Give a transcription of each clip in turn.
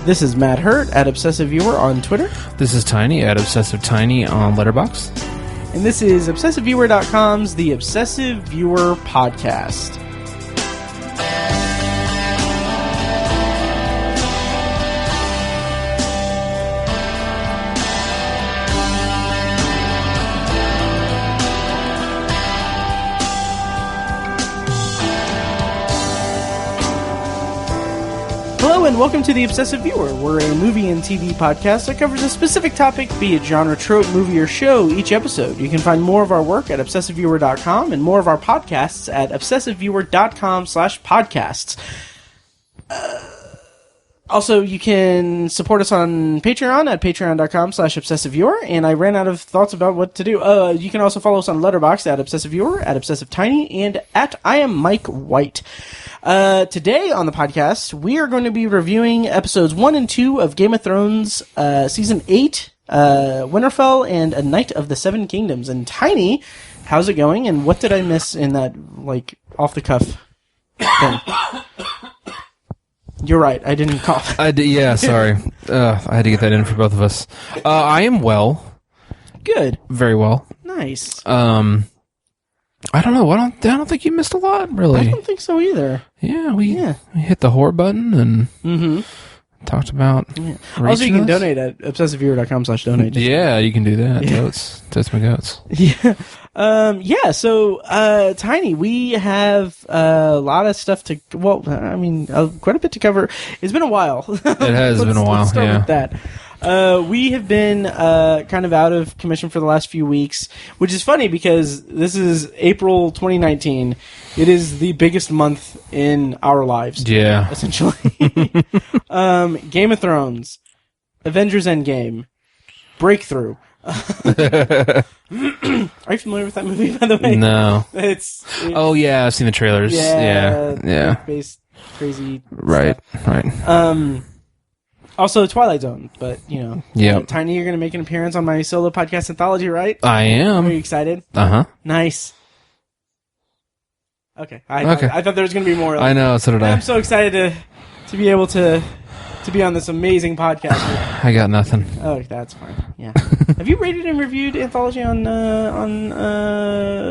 This is Matt Hurt at Obsessive Viewer on Twitter. This is Tiny at Obsessive Tiny on Letterboxd. And this is ObsessiveViewer.com's The Obsessive Viewer Podcast. Hello and welcome to The Obsessive Viewer. We're a movie and TV podcast that covers a specific topic, be it genre, trope, movie, or show, each episode. You can find more of our work at ObsessiveViewer.com and more of our podcasts at ObsessiveViewer.com/podcasts. Also, you can support us on Patreon at patreon.com/ObsessiveViewer, and I ran out of thoughts about what to do. You can also follow us on Letterboxd at ObsessiveViewer, at ObsessiveTiny, and at I Am Mike White. Today on the podcast, we are going to be reviewing episodes 1 and 2 of Game of Thrones, Season 8, Winterfell, and A Night of the Seven Kingdoms. And Tiny, how's it going, and what did I miss in that, off-the-cuff thing? You're right, I didn't cough. Yeah, sorry. I had to get that in for both of us. I am well. Good. Very well. Nice. I don't know. I don't think you missed a lot, really. I don't think so either. Yeah, we hit the horror button and talked about. Yeah. Also, you can donate at obsessiveviewer.com/donate. Yeah, you can do that. Yeah. Totes my goats. Yeah. So, Tiny, we have a lot of stuff to. Well, quite a bit to cover. It's been a while. It has been a while. Let's start yeah. with that. We have been kind of out of commission for the last few weeks, which is funny because this is April 2019. It is the biggest month in our lives. Yeah. Essentially. Game of Thrones, Avengers Endgame, Breakthrough. Are you familiar with that movie, by the way? No. It's oh, yeah, I've seen the trailers. Yeah. Based crazy Right, stuff. right. Also, Twilight Zone, but, Yep. Tiny, you're going to make an appearance on my solo podcast anthology, right? I am. Are you excited? Uh-huh. Nice. Okay. I thought there was going to be more. I know, so did I. I'm so excited to be able to be on this amazing podcast. I got nothing. Oh, that's fine. Yeah. Have you rated and reviewed Anthology on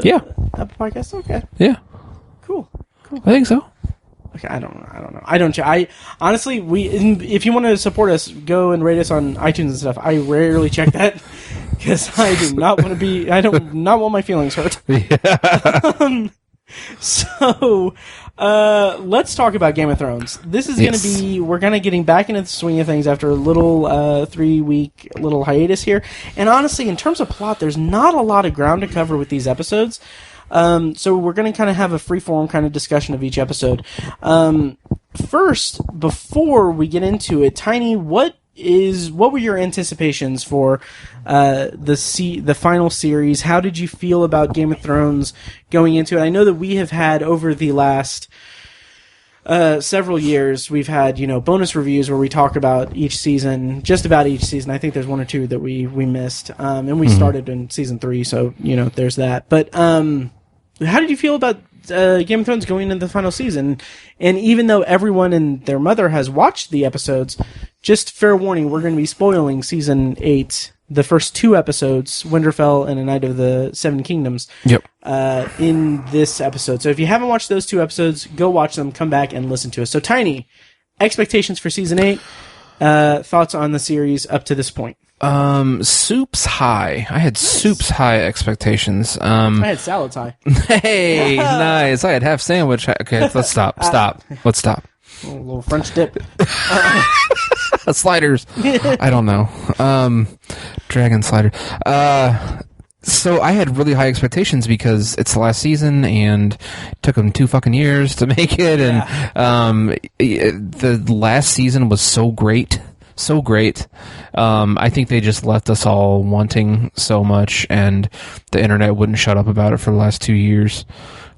Yeah. Apple Podcasts? Okay. Yeah. Cool. I think so. Okay, I don't know. I honestly, if you want to support us, go and rate us on iTunes and stuff. I rarely check that because I do not want to be. I don't not want my feelings hurt. Yeah. So, let's talk about Game of Thrones. This is going to be. We're kind of getting back into the swing of things after a little 3-week little hiatus here. And honestly, in terms of plot, there's not a lot of ground to cover with these episodes. So we're going to kind of have a free-form kind of discussion of each episode. First, before we get into it, Tiny, what were your anticipations for the final series? How did you feel about Game of Thrones going into it? I know that we have had over the last several years, we've had bonus reviews where we talk about each season, just about each season. I think there's one or two that we missed, and we started in season 3, so there's that. But how did you feel about Game of Thrones going into the final season? And even though everyone and their mother has watched the episodes, just fair warning, we're going to be spoiling season 8, the first 2 episodes, Winterfell and A Night of the Seven Kingdoms, in this episode. So if you haven't watched those 2 episodes, go watch them, come back and listen to us. So Tiny, expectations for season 8, thoughts on the series up to this point? Soup's high. I had soup's high expectations. I had salads high. Hey, nice. I had half sandwich. Okay, let's stop. Let's stop. A little French dip. Sliders. I don't know. Dragon slider. So I had really high expectations because it's the last season and it took them 2 fucking years to make it. And, the last season was so great. I think they just left us all wanting so much, and the internet wouldn't shut up about it for the last 2 years.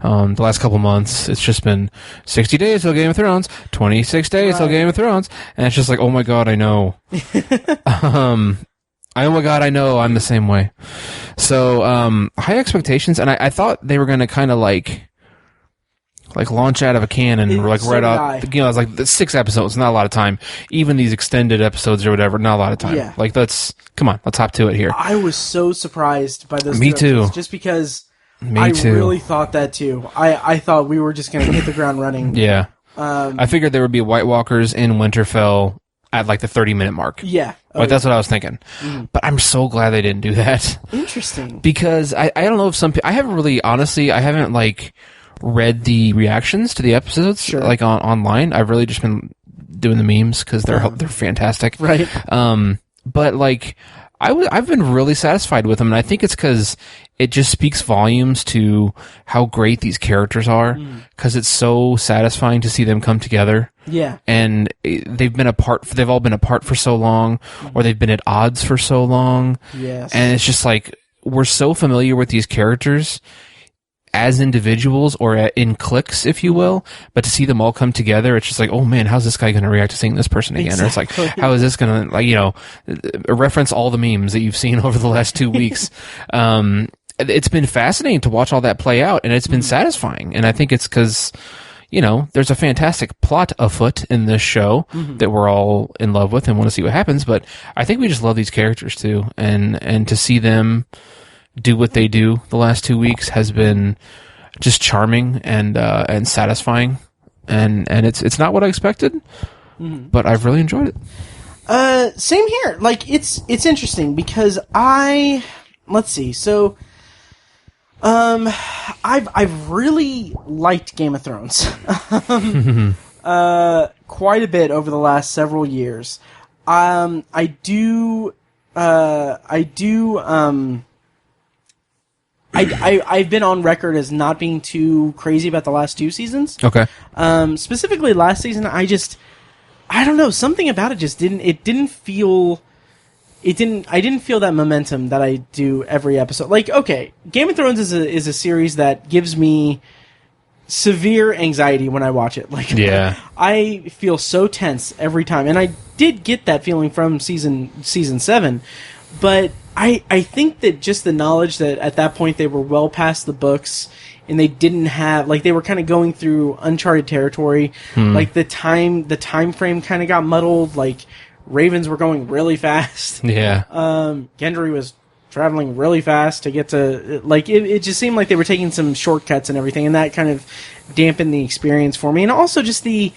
The last couple months, it's just been 60 days till Game of Thrones, 26 days till Game of Thrones, and it's just like, oh my god, I know. Oh my god, I know, I'm the same way. So, high expectations, and I thought they were going to kind of like launch out of a cannon, or like so right out. You know, it's like 6 episodes, not a lot of time. Even these extended episodes or whatever, not a lot of time. Yeah. Like come on, let's hop to it here. I was so surprised by those. Me too. Just because Me too. really thought that too. I thought we were just going to hit the ground running. Yeah. I figured there would be White Walkers in Winterfell at like the 30-minute mark. Yeah. Like that's what I was thinking. But I'm so glad they didn't do that. Interesting. Because I don't know if I haven't really, honestly, I haven't like read the reactions to the episodes like online. I've really just been doing the memes because they're fantastic. Right. But like I've been really satisfied with them, and I think it's because it just speaks volumes to how great these characters are, because it's so satisfying to see them come together. Yeah. And they've all been apart for so long, or they've been at odds for so long. Yes. And it's just like, we're so familiar with these characters as individuals or in cliques, if you will, but to see them all come together, it's just like, oh man, how's this guy going to react to seeing this person again? Exactly. Or it's like, how is this going to, like, you know, reference all the memes that you've seen over the last 2 weeks. It's been fascinating to watch all that play out, and it's been satisfying. And I think it's because, you know, there's a fantastic plot afoot in this show that we're all in love with and want to see what happens. But I think we just love these characters too, and to see them do what they do the last 2 weeks has been just charming and satisfying. And it's not what I expected, but I've really enjoyed it. Same here. Like, it's interesting because let's see. So, I've really liked Game of Thrones, quite a bit over the last several years. I've been on record as not being too crazy about the last 2 seasons. Okay. Specifically last season, I don't know, something about it just didn't feel that momentum that I do every episode. Like, okay, Game of Thrones is a series that gives me severe anxiety when I watch it. Like, yeah. I feel so tense every time, and I did get that feeling from season 7, but I think that just the knowledge that at that point they were well past the books, and they didn't have, like, they were kind of going through uncharted territory. Like, the time frame kind of got muddled. Like, ravens were going really fast. Yeah. Gendry was traveling really fast to get to, like, it just seemed like they were taking some shortcuts and everything, and that kind of dampened the experience for me. And also just I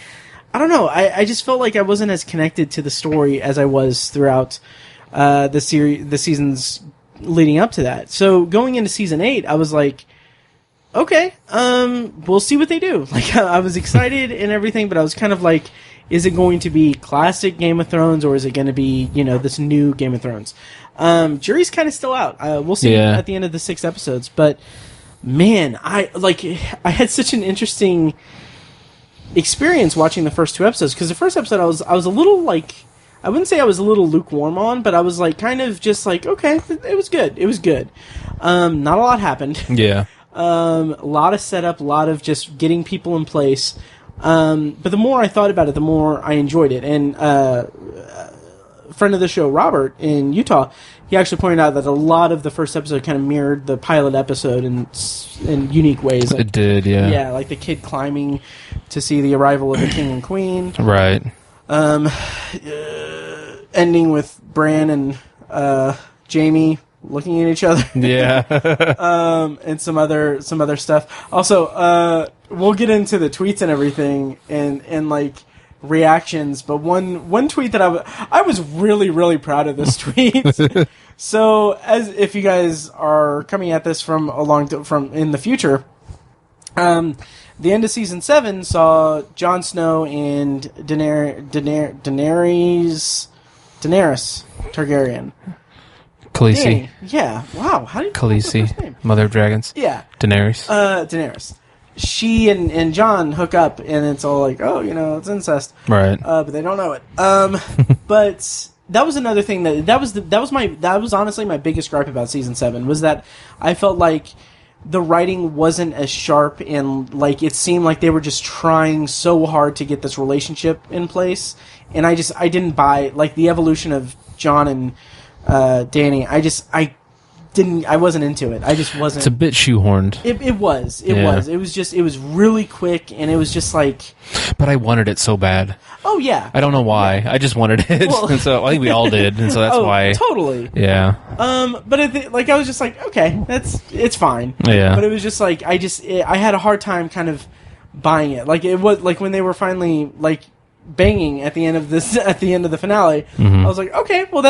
don't know, I just felt like I wasn't as connected to the story as I was throughout the seasons leading up to that. So going into season 8, I was like, okay, we'll see what they do. Like, I was excited and everything, but I was kind of like, is it going to be classic Game of Thrones, or is it going to be, you know, this new Game of Thrones? Jury's kind of still out. We'll see at the end of the 6 episodes. But man, I had such an interesting experience watching the first 2 episodes, because the first episode I was a little, like, I wouldn't say I was a little lukewarm on, but I was like kind of just like, okay, it was good. It was good. Not a lot happened. Yeah. A lot of setup, a lot of just getting people in place. But the more I thought about it, the more I enjoyed it. And a friend of the show, Robert, in Utah, he actually pointed out that a lot of the first episode kind of mirrored the pilot episode in unique ways. Like, it did, yeah. Yeah, like the kid climbing to see the arrival of the king and queen. Right. Ending with Bran and Jaime looking at each other. Yeah. And some other stuff. Also, we'll get into the tweets and everything and like reactions, but one tweet that I was really, really proud of this tweet. So, as if you guys are coming at this from in the future, the end of season 7 saw Jon Snow and Daenerys Targaryen. Khaleesi. Danny. Yeah. Wow. How do you Khaleesi, Mother of Dragons. Yeah. Daenerys. Daenerys. She and Jon hook up, and it's all like, oh, you know, it's incest. Right. But they don't know it. But that was another thing that was honestly my biggest gripe about season 7, was that I felt like the writing wasn't as sharp, and like it seemed like they were just trying so hard to get this relationship in place, and I didn't buy, like, the evolution of Jon and Dany. I I wasn't into it. I just wasn't. It's a bit shoehorned. It was. It was really quick, and it was just like. But I wanted it so bad. Oh yeah. I don't know why. I just wanted it, well, and so I think we all did, and so that's why. Totally. Yeah. But I was just like, okay, it's fine. Yeah. But it was just like I had a hard time kind of buying it. Like it was like when they were finally like banging at the end of the finale. I was like, okay, well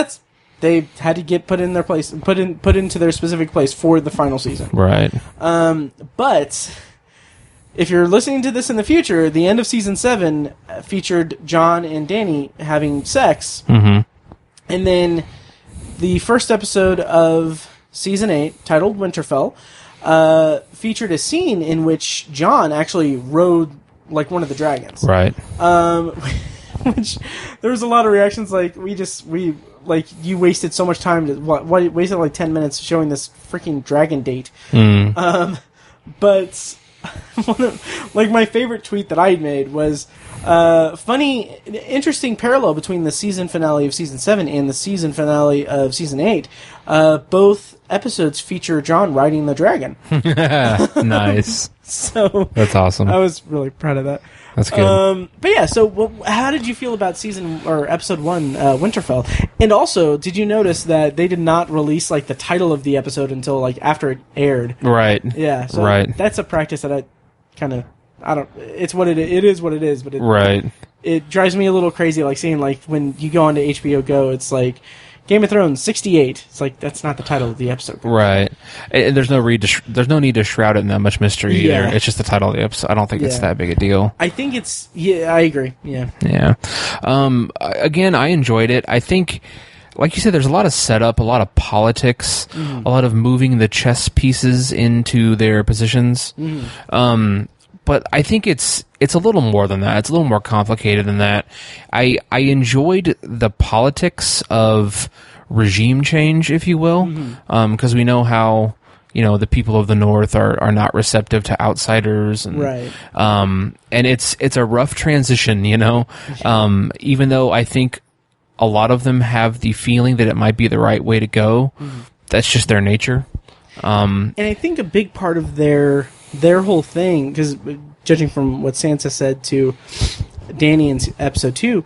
they had to get put in their place, put into their specific place for the final season. Right. But if you're listening to this in the future, the end of season 7 featured Jon and Dany having sex. And then the first episode of season 8, titled Winterfell, featured a scene in which Jon actually rode like one of the dragons. Right. Which there was a lot of reactions like like you wasted so much time to wasted like 10 minutes showing this freaking dragon date. But like my favorite tweet that I made was funny, interesting parallel between the season finale of season 7 and the season finale of season 8. Both episodes feature Jon riding the dragon. Nice. So that's awesome. I was really proud of that. That's good. But yeah, so how did you feel about episode 1, Winterfell? And also, did you notice that they did not release like the title of the episode until like after it aired? Right. Yeah. So right. That's a practice that I don't. It's what it is. What it is. But right. It drives me a little crazy, like seeing like when you go onto HBO Go, it's like Game of Thrones 68. It's like that's not the title of the episode. Right. And there's no need to shroud it in that much mystery either. It's just the title of the episode. I don't think it's that big a deal. I think it's I agree. Yeah. Yeah. Again, I enjoyed it. I think, like you said, there's a lot of setup, a lot of politics, a lot of moving the chess pieces into their positions. But I think it's a little more than that. It's a little more complicated than that. I enjoyed the politics of regime change, if you will, because we know how the people of the North are not receptive to outsiders, and right. And it's a rough transition, even though I think a lot of them have the feeling that it might be the right way to go. That's just their nature. And I think a big part of their whole thing, because judging from what Sansa said to Dany in episode 2,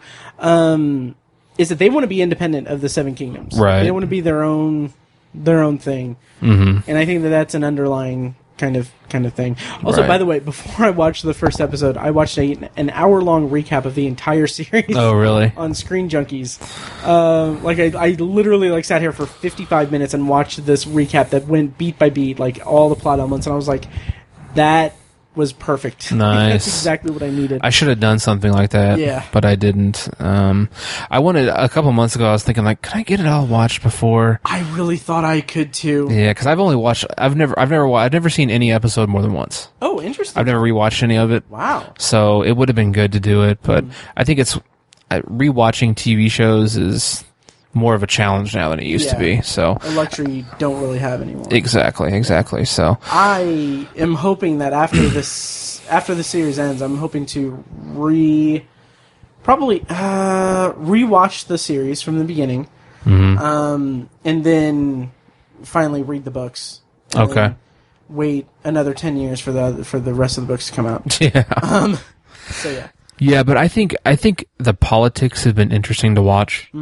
is that they want to be independent of the Seven Kingdoms. Right. They want to be their own thing. And I think that's an underlying kind of thing. Also, by the way, before I watched the first episode, I watched an hour-long recap of the entire series. Oh, really? On Screen Junkies. I literally sat here for 55 minutes and watched this recap that went beat by beat, like all the plot elements, and I was like, that was perfect. Nice. That's exactly what I needed. I should have done something like that, but I didn't. I wanted, a couple months ago, I was thinking, like, can I get it all watched before? I really thought I could too. Yeah, because I've never seen any episode more than once. Oh, interesting. I've never rewatched any of it. Wow. So it would have been good to do it, but I think rewatching TV shows is more of a challenge now than it used to be. So a luxury you don't really have anymore. Exactly. So I am hoping that after the series ends, I'm hoping to rewatch the series from the beginning, and then finally read the books. Okay. Wait another 10 years for the rest of the books to come out. Yeah. So yeah. Yeah, but I think the politics have been interesting to watch.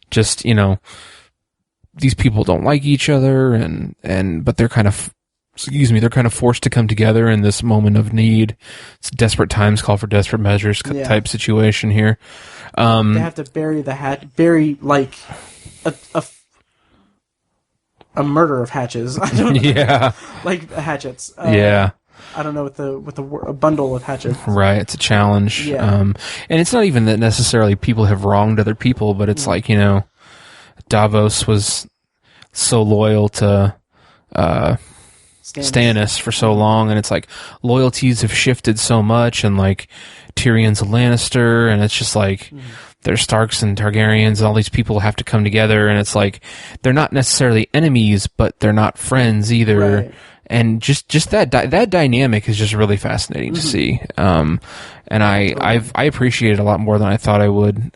Just, these people don't like each other, but they're kind of, they're kind of forced to come together in this moment of need. It's desperate times call for desperate measures type situation here. They have to bury like a murder of hatches. I don't know. Yeah. Like hatchets. Yeah. I don't know with a bundle of hatchets. Right, it's a challenge. Yeah. And it's not even that necessarily people have wronged other people, but it's like, Davos was so loyal to Stannis for so long, and it's like loyalties have shifted so much, and like Tyrion's a Lannister, and it's just like there's Starks and Targaryens, and all these people have to come together, and it's like they're not necessarily enemies, but they're not friends either. Right. and just that dynamic is just really fascinating to see. And I appreciate it a lot more than I thought I would.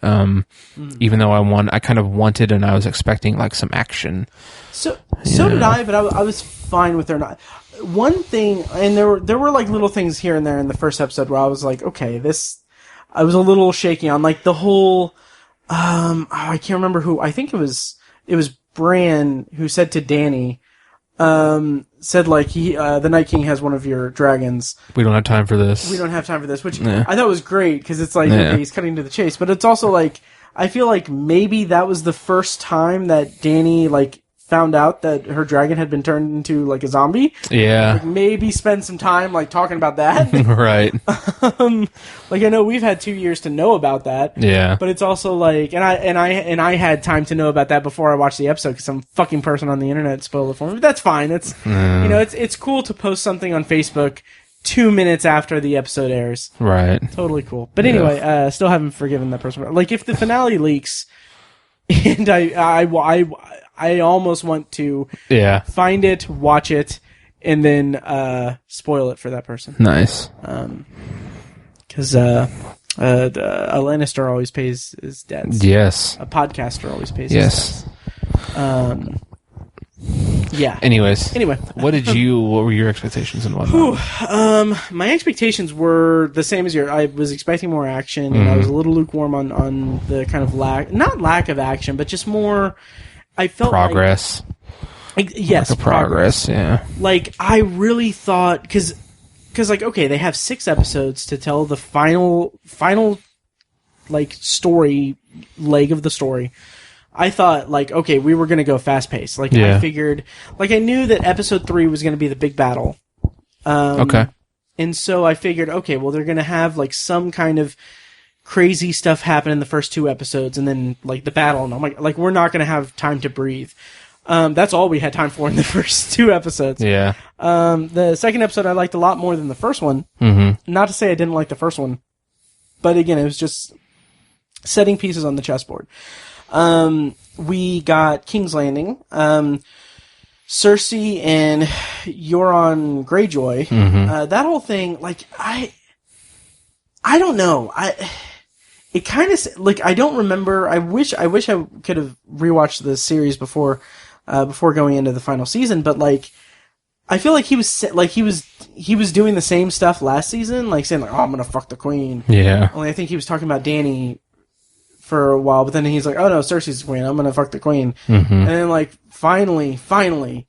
Even though I kind of wanted and I was expecting like some action. So did I, but I was fine with her not. One thing, and there were like little things here and there in the first episode where I was like, okay, I was a little shaky on like the whole. I can't remember who. I think it was Bran who said to Dany, said like the Night King has one of your dragons. We don't have time for this. Which I thought was great because it's like okay, he's cutting to the chase, but it's also like I feel like maybe that was the first time that Dany like found out that her dragon had been turned into like a zombie. Yeah. Like, maybe spend some time like talking about that. Right. Like I know we've had 2 years to know about that. Yeah. But it's also like, and I had time to know about that before I watched the episode because some fucking person on the internet spoiled it for me. But that's fine. It's it's cool to post something on Facebook 2 minutes after the episode airs. Right. Totally cool. But anyway, still haven't forgiven that person. Like if the finale leaks, and I almost want to find it, watch it, and then spoil it for that person. Nice. Because a Lannister always pays his debts. Yes. A podcaster always pays his debts. Yeah. Anyway, what were your expectations and whatnot? My expectations were the same as yours. I was expecting more action, and I was a little lukewarm on the kind of not lack of action, but just more. I felt progress. Yes, progress. Yeah. Like I really thought because like okay, they have 6 episodes to tell the final like story leg of the story. I thought like okay, we were going to go fast paced. Like I figured, like I knew that episode 3 was going to be the big battle. Okay. And so I figured okay, well they're going to have like some kind of crazy stuff happen in the first 2 episodes and then like the battle, and I'm like we're not going to have time to breathe. That's all we had time for in the first 2 episodes. Yeah. The second episode I liked a lot more than the first one. Not to say I didn't like the first one, but again, it was just setting pieces on the chessboard. We got King's Landing. Cersei and Euron Greyjoy. That whole thing, like I don't know. It kind of like I don't remember. I wish I could have rewatched the series before going into the final season. But like, I feel like he was doing the same stuff last season, like saying like, "Oh, I'm gonna fuck the queen." Yeah. Only I think he was talking about Dany for a while, but then he's like, "Oh no, Cersei's the queen. I'm gonna fuck the queen." And then like finally,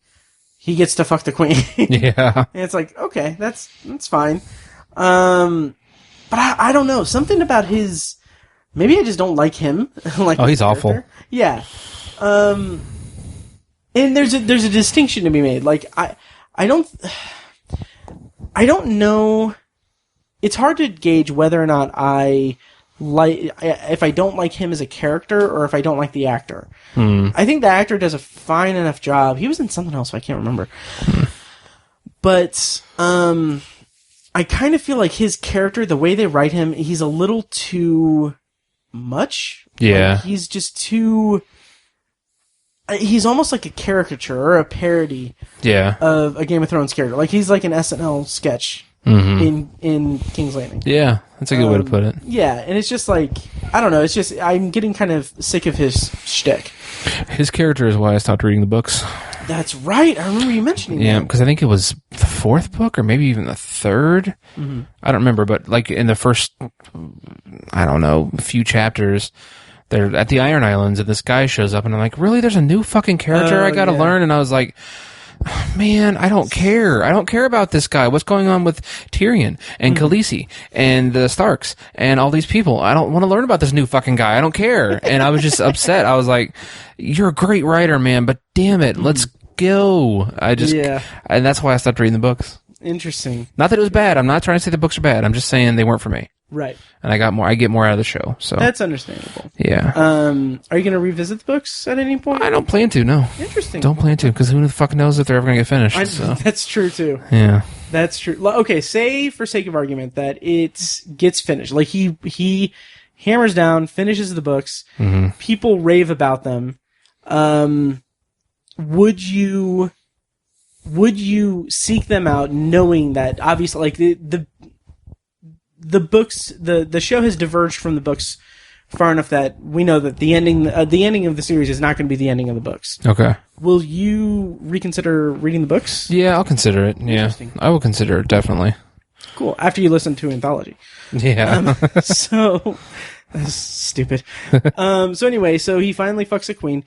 he gets to fuck the queen. Yeah. And it's like, okay, that's fine. But I don't know. Something about his. Maybe I just don't like him. Like he's awful. Yeah. And there's a distinction to be made. Like I don't know. It's hard to gauge whether or not if I don't like him as a character or if I don't like the actor. I think the actor does a fine enough job. He was in something else, I can't remember. But I kind of feel like his character, the way they write him, he's a little too much. Yeah. Like he's just too... He's almost like a caricature or a parody of a Game of Thrones character. Like he's like an SNL sketch in King's Landing. Yeah, that's a good way to put it. Yeah, and it's just like, I don't know, it's just, I'm getting kind of sick of his shtick. His character is why I stopped reading the books. That's right, I remember you mentioning that. Yeah, because I think it was the 4th book or maybe even the 3rd. I don't remember, but like in the first, I don't know, few chapters, they're at the Iron Islands and this guy shows up and I'm like, really? There's a new fucking character I gotta learn? And I was like, man, I don't care. I don't care about this guy. What's going on with Tyrion and Khaleesi and the Starks and all these people? I don't want to learn about this new fucking guy. I don't care. And I was just upset. I was like, you're a great writer, man, but damn it, let's go. And that's why I stopped reading the books. Interesting. Not that it was bad. I'm not trying to say the books are bad. I'm just saying they weren't for me. Right. And I get more out of the show. So that's understandable. Yeah. Are you going to revisit the books at any point? I don't plan to, no. Interesting. Don't plan to, because who the fuck knows if they're ever going to get finished. That's true, too. Yeah. That's true. Okay, say, for sake of argument, that it gets finished. Like, he hammers down, finishes the books, people rave about them. Would you... would you seek them out knowing that obviously like the books the show has diverged from the books far enough that we know that the ending of the series is not going to be the ending of the books. Okay. Will you reconsider reading the books? Yeah, I'll consider it. Yeah, I will consider it, definitely. Cool. After you listen to Anthology. Yeah. So that's stupid. So anyway, so he finally fucks a queen.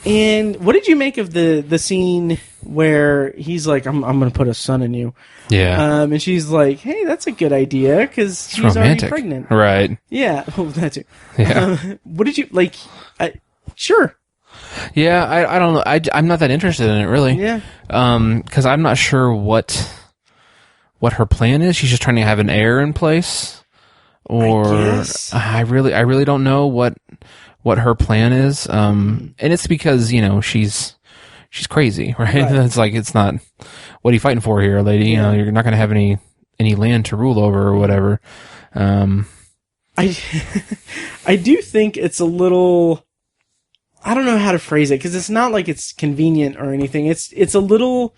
And what did you make of the scene where he's like, I'm going to put a son in you? Yeah. And she's like, hey, that's a good idea because she's romantic. already pregnant. Right. Yeah. Oh, that too. Yeah. What did you like? Sure. Yeah, I don't know. I'm not that interested in it, really. Yeah. Because I'm not sure what her plan is. She's just trying to have an heir in place, or I really don't know what her plan is. And it's because she's crazy, right? It's like, it's not, what are you fighting for here, lady? Yeah. You're not going to have any land to rule over or whatever. I do think it's a little, I don't know how to phrase it because it's not like it's convenient or anything. It's a little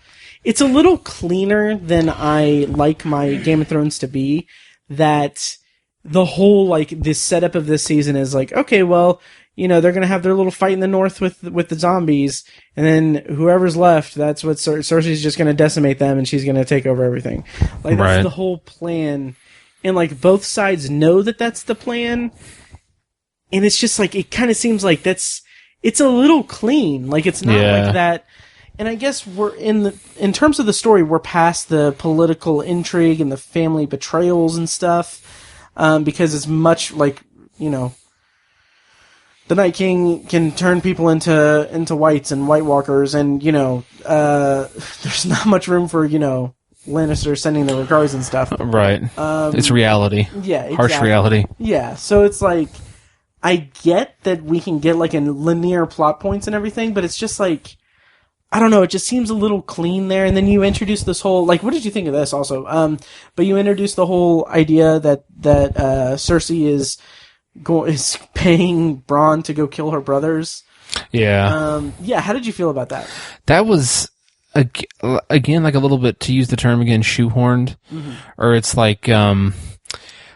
cleaner than I like my Game of Thrones to be. That the whole like this setup of this season is like, okay, well, they're gonna have their little fight in the north with the zombies, and then whoever's left, that's what Cersei's just gonna decimate them, and she's gonna take over everything. Like that's the whole plan, and like both sides know that that's the plan, and it's just like it kind of seems like it's a little clean, like it's not like that. And I guess we're in terms of the story, we're past the political intrigue and the family betrayals and stuff, because it's much like the Night King can turn people into whites and White Walkers, and there's not much room for Lannister sending their regards and stuff. Right. It's reality. Yeah, exactly. Harsh reality. Yeah, so it's like I get that we can get like a linear plot points and everything, but it's just like I don't know. It just seems a little clean there, and then you introduce this whole like. What did you think of this also? But you introduced the whole idea that Cersei is paying Bronn to go kill her brothers. Yeah. How did you feel about that? That was again like a little bit, to use the term again, shoehorned, or it's like by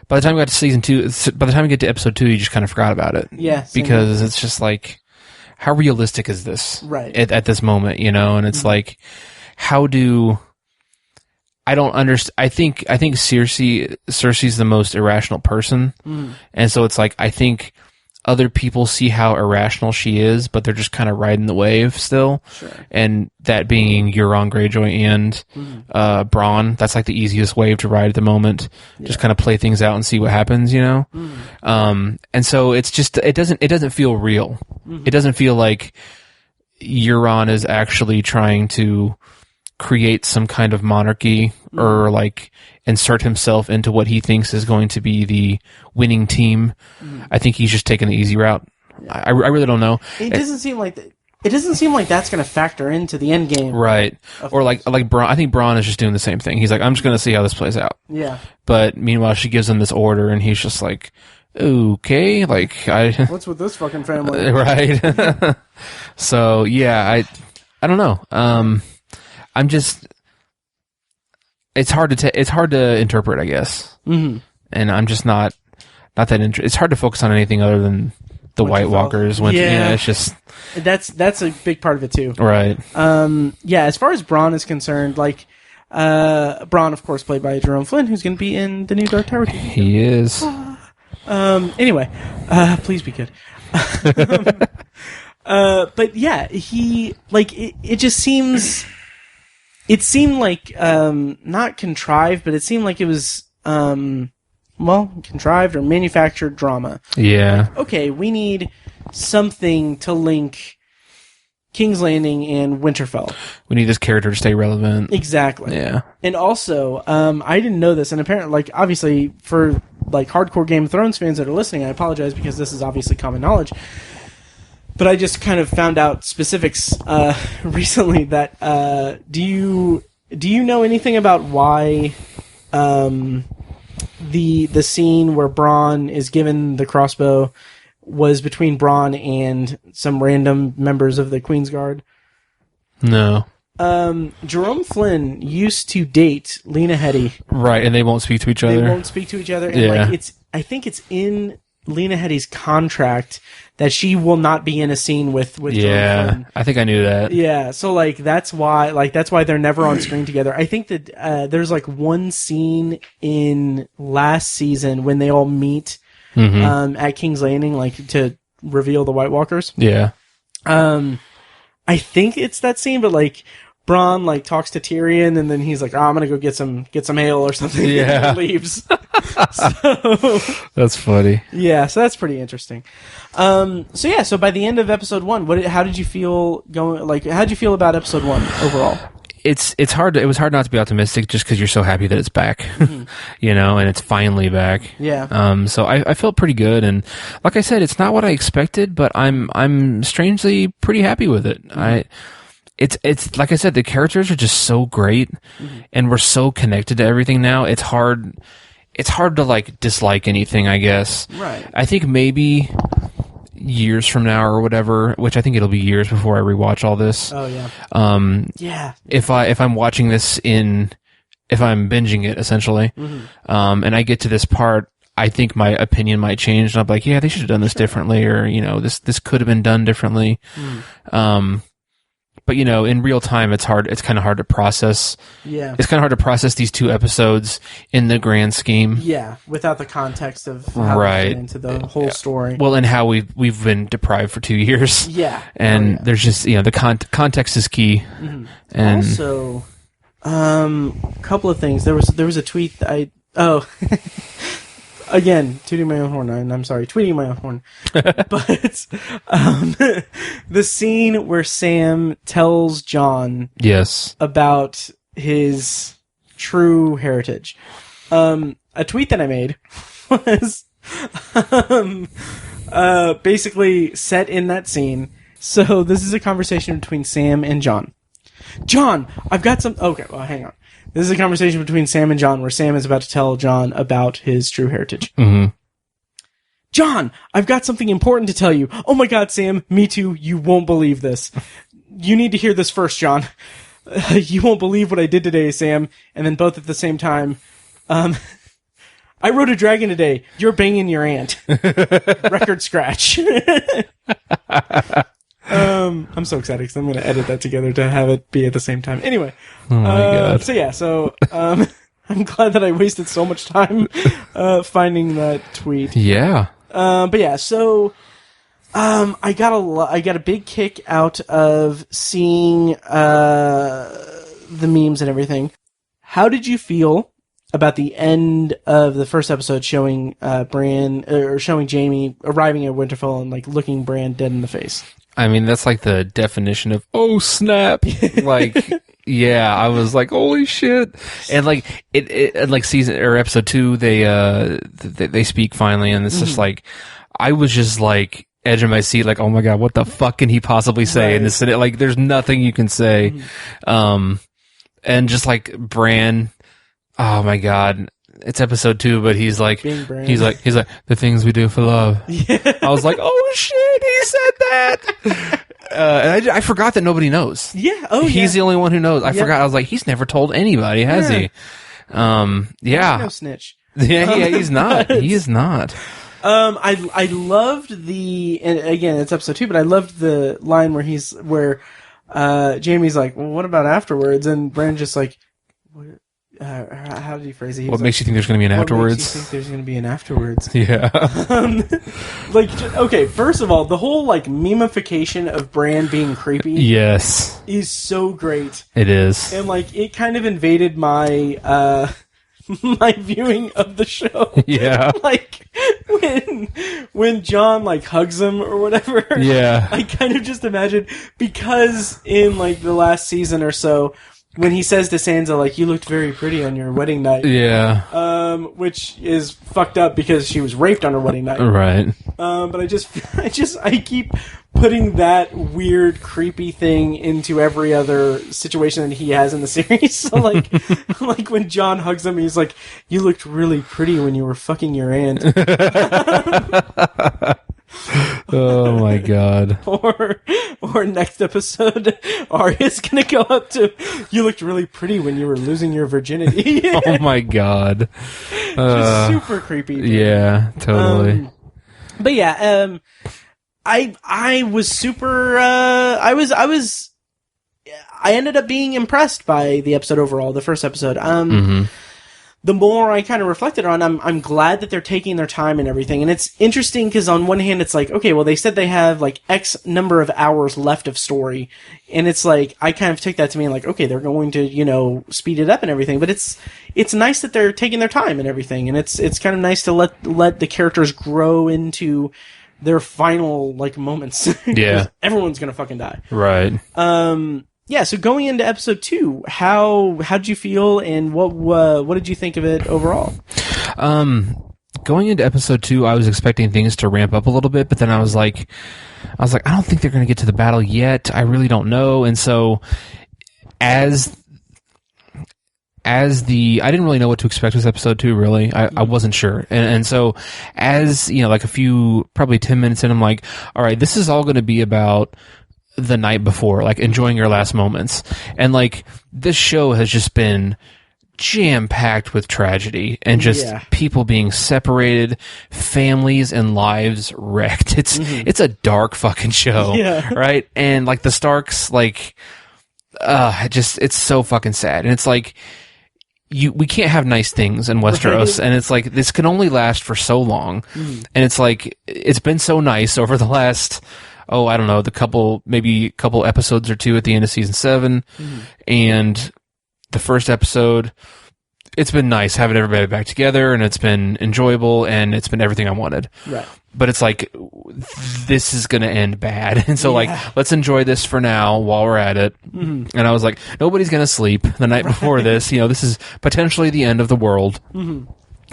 the time we got to season 2, by the time we get to episode 2, you just kind of forgot about it. Yeah. Because it's just like, how realistic is this? Right. At this moment, and it's like, how do I don't understand. I think Cersei's the most irrational person, and so it's like I think other people see how irrational she is, but they're just kind of riding the wave still. Sure. And that being Euron Greyjoy and Bronn, that's like the easiest wave to ride at the moment. Yeah. Just kind of play things out and see what happens, And so it's just it doesn't feel real. It doesn't feel like Euron is actually trying to create some kind of monarchy or like insert himself into what he thinks is going to be the winning team. I think he's just taking the easy route. Yeah. I really don't know. It doesn't seem like it doesn't seem like that's going to factor into the end game, right? Or like Bronn. I think Bronn is just doing the same thing. He's like, I'm just going to see how this plays out. Yeah. But meanwhile, she gives him this order, and he's just like, okay, like what's with this fucking family, right? So yeah, I don't know. I'm just. It's hard to interpret, I guess. And I'm just not that interested. It's hard to focus on anything other than the White Walkers. It's just that's a big part of it too, right? As far as Bronn is concerned, like Bronn, of course, played by Jerome Flynn, who's going to be in the new Dark Tower TV. He is. Anyway, please be good. But yeah, he like it just seems. It seemed like, not contrived, but it seemed like it was, contrived or manufactured drama. Yeah. Like, okay, we need something to link King's Landing and Winterfell. We need this character to stay relevant. Exactly. Yeah. And also, I didn't know this, and apparently, like, obviously, for, like, hardcore Game of Thrones fans that are listening, I apologize because this is obviously common knowledge. But I just kind of found out specifics recently that do you know anything about why the scene where Bronn is given the crossbow was between Bronn and some random members of the Queen's Guard? No. Jerome Flynn used to date Lena Headey. Right, and they won't speak to each other. They won't speak to each other. And Yeah. I think it's in Lena Headey's contract that she will not be in a scene with Jerome Flynn. I think I knew that. Yeah, so that's why they're never on screen together. I think that there's one scene in last season when they all meet at King's Landing, to reveal the White Walkers. Yeah. I think it's that scene, but Bronn talks to Tyrion, and then he's like, "Oh, I'm gonna go get some ale or something." Yeah, and leaves. So that's funny. Yeah, so that's pretty interesting. So by the end of episode 1, how did you feel going? How did you feel about episode 1 overall? It's hard. It was hard not to be optimistic, just because you're so happy that it's back, and it's finally back. Yeah. So I felt pretty good, and like I said, it's not what I expected, but I'm strangely pretty happy with it. It's like I said, the characters are just so great, and we're so connected to everything now. It's hard to dislike anything, I guess. Right. I think maybe years from now or whatever, which I think it'll be years before I rewatch all this. Oh yeah. Yeah. If I'm watching this if I'm binging it essentially, and I get to this part, I think my opinion might change, and I'm like, yeah, they should have done this differently, or this could have been done differently. But in real time, it's hard. It's kind of hard to process. Yeah. It's kind of hard to process these 2 episodes in the grand scheme. Yeah, without the context of how they fit into the whole story. Well, and how we've been deprived for 2 years. Yeah. And there's just the context is key. And also, a couple of things. There was a tweet that again, tooting my own horn, and I'm sorry, tweeting my own horn. But the scene where Sam tells Jon about his true heritage. A tweet that I made was basically set in that scene. So this is a conversation between Sam and Jon. Jon, I've got some... Okay, well, hang on. This is a conversation between Sam and Jon where Sam is about to tell Jon about his true heritage. Jon, I've got something important to tell you. Oh my god, Sam, me too. You won't believe this. You need to hear this first, Jon. You won't believe what I did today, Sam. And then both at the same time, I rode a dragon today. You're banging your aunt. Record scratch. I'm so excited because I'm going to edit that together to have it be at the same time. Anyway. Oh my god. So I'm glad that I wasted so much time finding that tweet. Yeah. But yeah, so I got a big kick out of seeing the memes and everything. How did you feel about the end of the first episode showing showing Jaime arriving at Winterfell and looking Bran dead in the face? I mean, that's the definition of oh snap. Yeah, I was like, holy shit. And it season or episode 2, they speak finally, and it's just I was just edge of my seat, oh my god, what the fuck can he possibly say in this? There's nothing you can say. And just Bran, oh my god. It's episode 2, but he's like, the things we do for love. Yeah. I was like, oh shit, he said that. And I forgot that nobody knows. Yeah. Oh, he's the only one who knows. I forgot. I was like, he's never told anybody, has he? Yeah. No snitch. Yeah, he's not. He is not. I loved and again, it's episode 2, but I loved the line where Jaime's like, well, what about afterwards? And Bran's just like, what? How did he phrase it? What makes you think there's going to be an afterwards? What makes you think there's going to be an afterwards? Yeah. Okay, first of all, the whole memification of Bran being creepy, yes, is so great. It is, and it kind of invaded my my viewing of the show. Yeah, when Jon hugs him or whatever. Yeah, I kind of just imagined, because in the last season or so, when he says to Sansa, you looked very pretty on your wedding night. Yeah. Which is fucked up because she was raped on her wedding night. Right. But I keep putting that weird, creepy thing into every other situation that he has in the series. So, when Jon hugs him, he's like, you looked really pretty when you were fucking your aunt. Oh my god. Or next episode, Arya's gonna go up to, you looked really pretty when you were losing your virginity. Oh my god. Just super creepy. Dude. Yeah, totally. But yeah, I was super, I ended up being impressed by the episode overall, the first episode. The more I kind of reflected on, I'm glad that they're taking their time and everything. And it's interesting because on one hand, it's like, okay, well, they said they have like X number of hours left of story. And it's like, I kind of took that to mean like, okay, they're going to, speed it up and everything. But it's nice that they're taking their time and everything. And it's kind of nice to let the characters grow into their final, like, moments. Yeah. Everyone's gonna fucking die. Right. Yeah, so going into episode 2, how did you feel, and what did you think of it overall? Going into episode 2, I was expecting things to ramp up a little bit, but then I was like, I don't think they're going to get to the battle yet. I really don't know. And so, I didn't really know what to expect with episode 2, really. I wasn't sure. And so, as, like a few, probably 10 minutes in, I'm like, all right, this is all going to be about the night before, like enjoying your last moments. And like, this show has just been jam-packed with tragedy and just people being separated, families and lives wrecked. It's a dark fucking show, right? And like the Starks, like, it's so fucking sad. And it's like, we can't have nice things in Westeros, and it's like, this can only last for so long. And it's like, it's been so nice over the last, I don't know, maybe a couple episodes or two at the end of season 7. And the first episode, it's been nice having everybody back together, and it's been enjoyable, and it's been everything I wanted. Right. But it's like, this is going to end bad. And so, like, let's enjoy this for now while we're at it. And I was like, nobody's going to sleep the night before this. This is potentially the end of the world.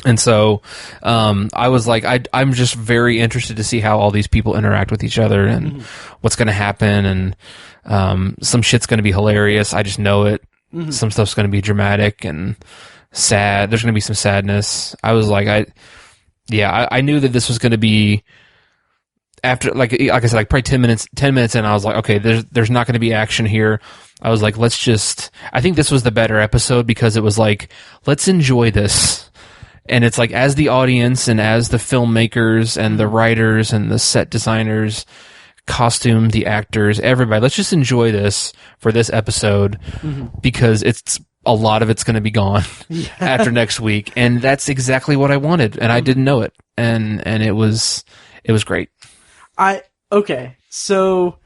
And so, I was like, I'm just very interested to see how all these people interact with each other and what's going to happen. And, some shit's going to be hilarious. I just know it. Some stuff's going to be dramatic and sad. There's going to be some sadness. I was like, I knew that this was going to be after, like I said, like probably 10 minutes in, I was like, okay, there's not going to be action here. I was like, I think this was the better episode because it was like, let's enjoy this. And it's like, as the audience and as the filmmakers and the writers and the set designers, costume, the actors, everybody, let's just enjoy this for this episode because a lot of it's going to be gone after next week. And that's exactly what I wanted. And I didn't know it. And it was great. So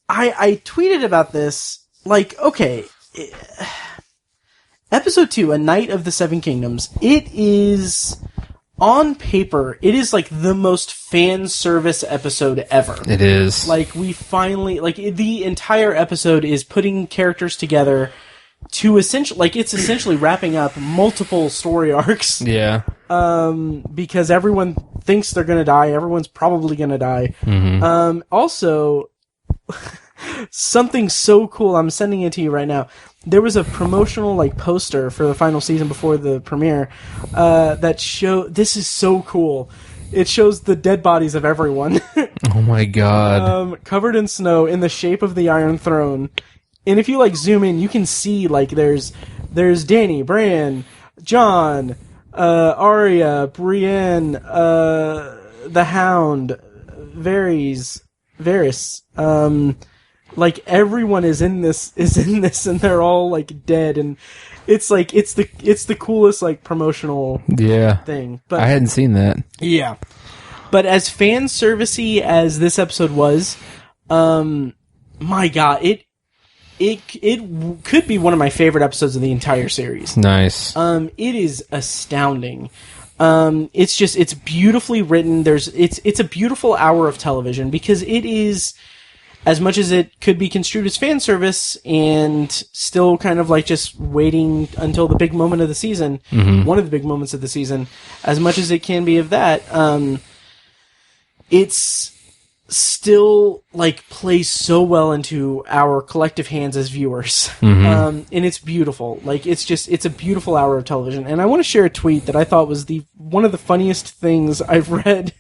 I tweeted about this, like, okay, episode 2, A Night of the Seven Kingdoms, it is, on paper, it is like the most fan service episode ever. It is. Like, we finally, like, the entire episode is putting characters together to it's essentially wrapping up multiple story arcs. Yeah. Because everyone thinks they're gonna die, everyone's probably gonna die. Also, something so cool, I'm sending it to you right now. There was a promotional, like, poster for the final season before the premiere, that this is so cool. It shows the dead bodies of everyone. Oh my god. Covered in snow in the shape of the Iron Throne. And if you, like, zoom in, you can see, like, there's Dany, Bran, Jon, Arya, Brienne, the Hound, Varys, like, everyone is in this, and they're all, like, dead, and it's like, it's the coolest, like, promotional thing. But I hadn't seen that. Yeah. But as fan servicey as this episode was, my god, it could be one of my favorite episodes of the entire series. Nice. It is astounding. It's beautifully written. It's a beautiful hour of television because it is, as much as it could be construed as fan service and still kind of like just waiting until the big moment of the season, one of the big moments of the season, as much as it can be of that, it's still, like, plays so well into our collective hands as viewers. And it's beautiful. Like, it's a beautiful hour of television. And I want to share a tweet that I thought was one of the funniest things I've read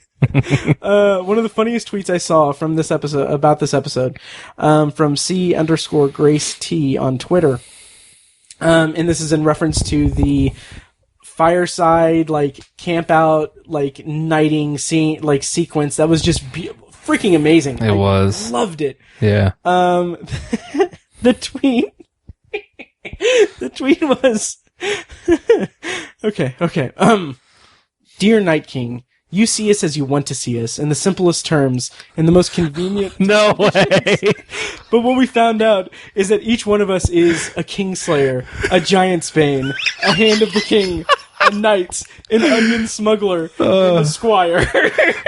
One of the funniest tweets I saw from this episode about this episode, from C_Grace T on Twitter. And this is in reference to the fireside, like, camp out, like, knighting scene, like, sequence. That was just freaking amazing. It was. Loved it. Yeah. The tweet, the tweet was, okay. Dear Night King, you see us as you want to see us, in the simplest terms, in the most convenient... No way! But what we found out is that each one of us is a Kingslayer, a Giant's Bane, a Hand of the King, a Knight, an Onion Smuggler, and a Squire.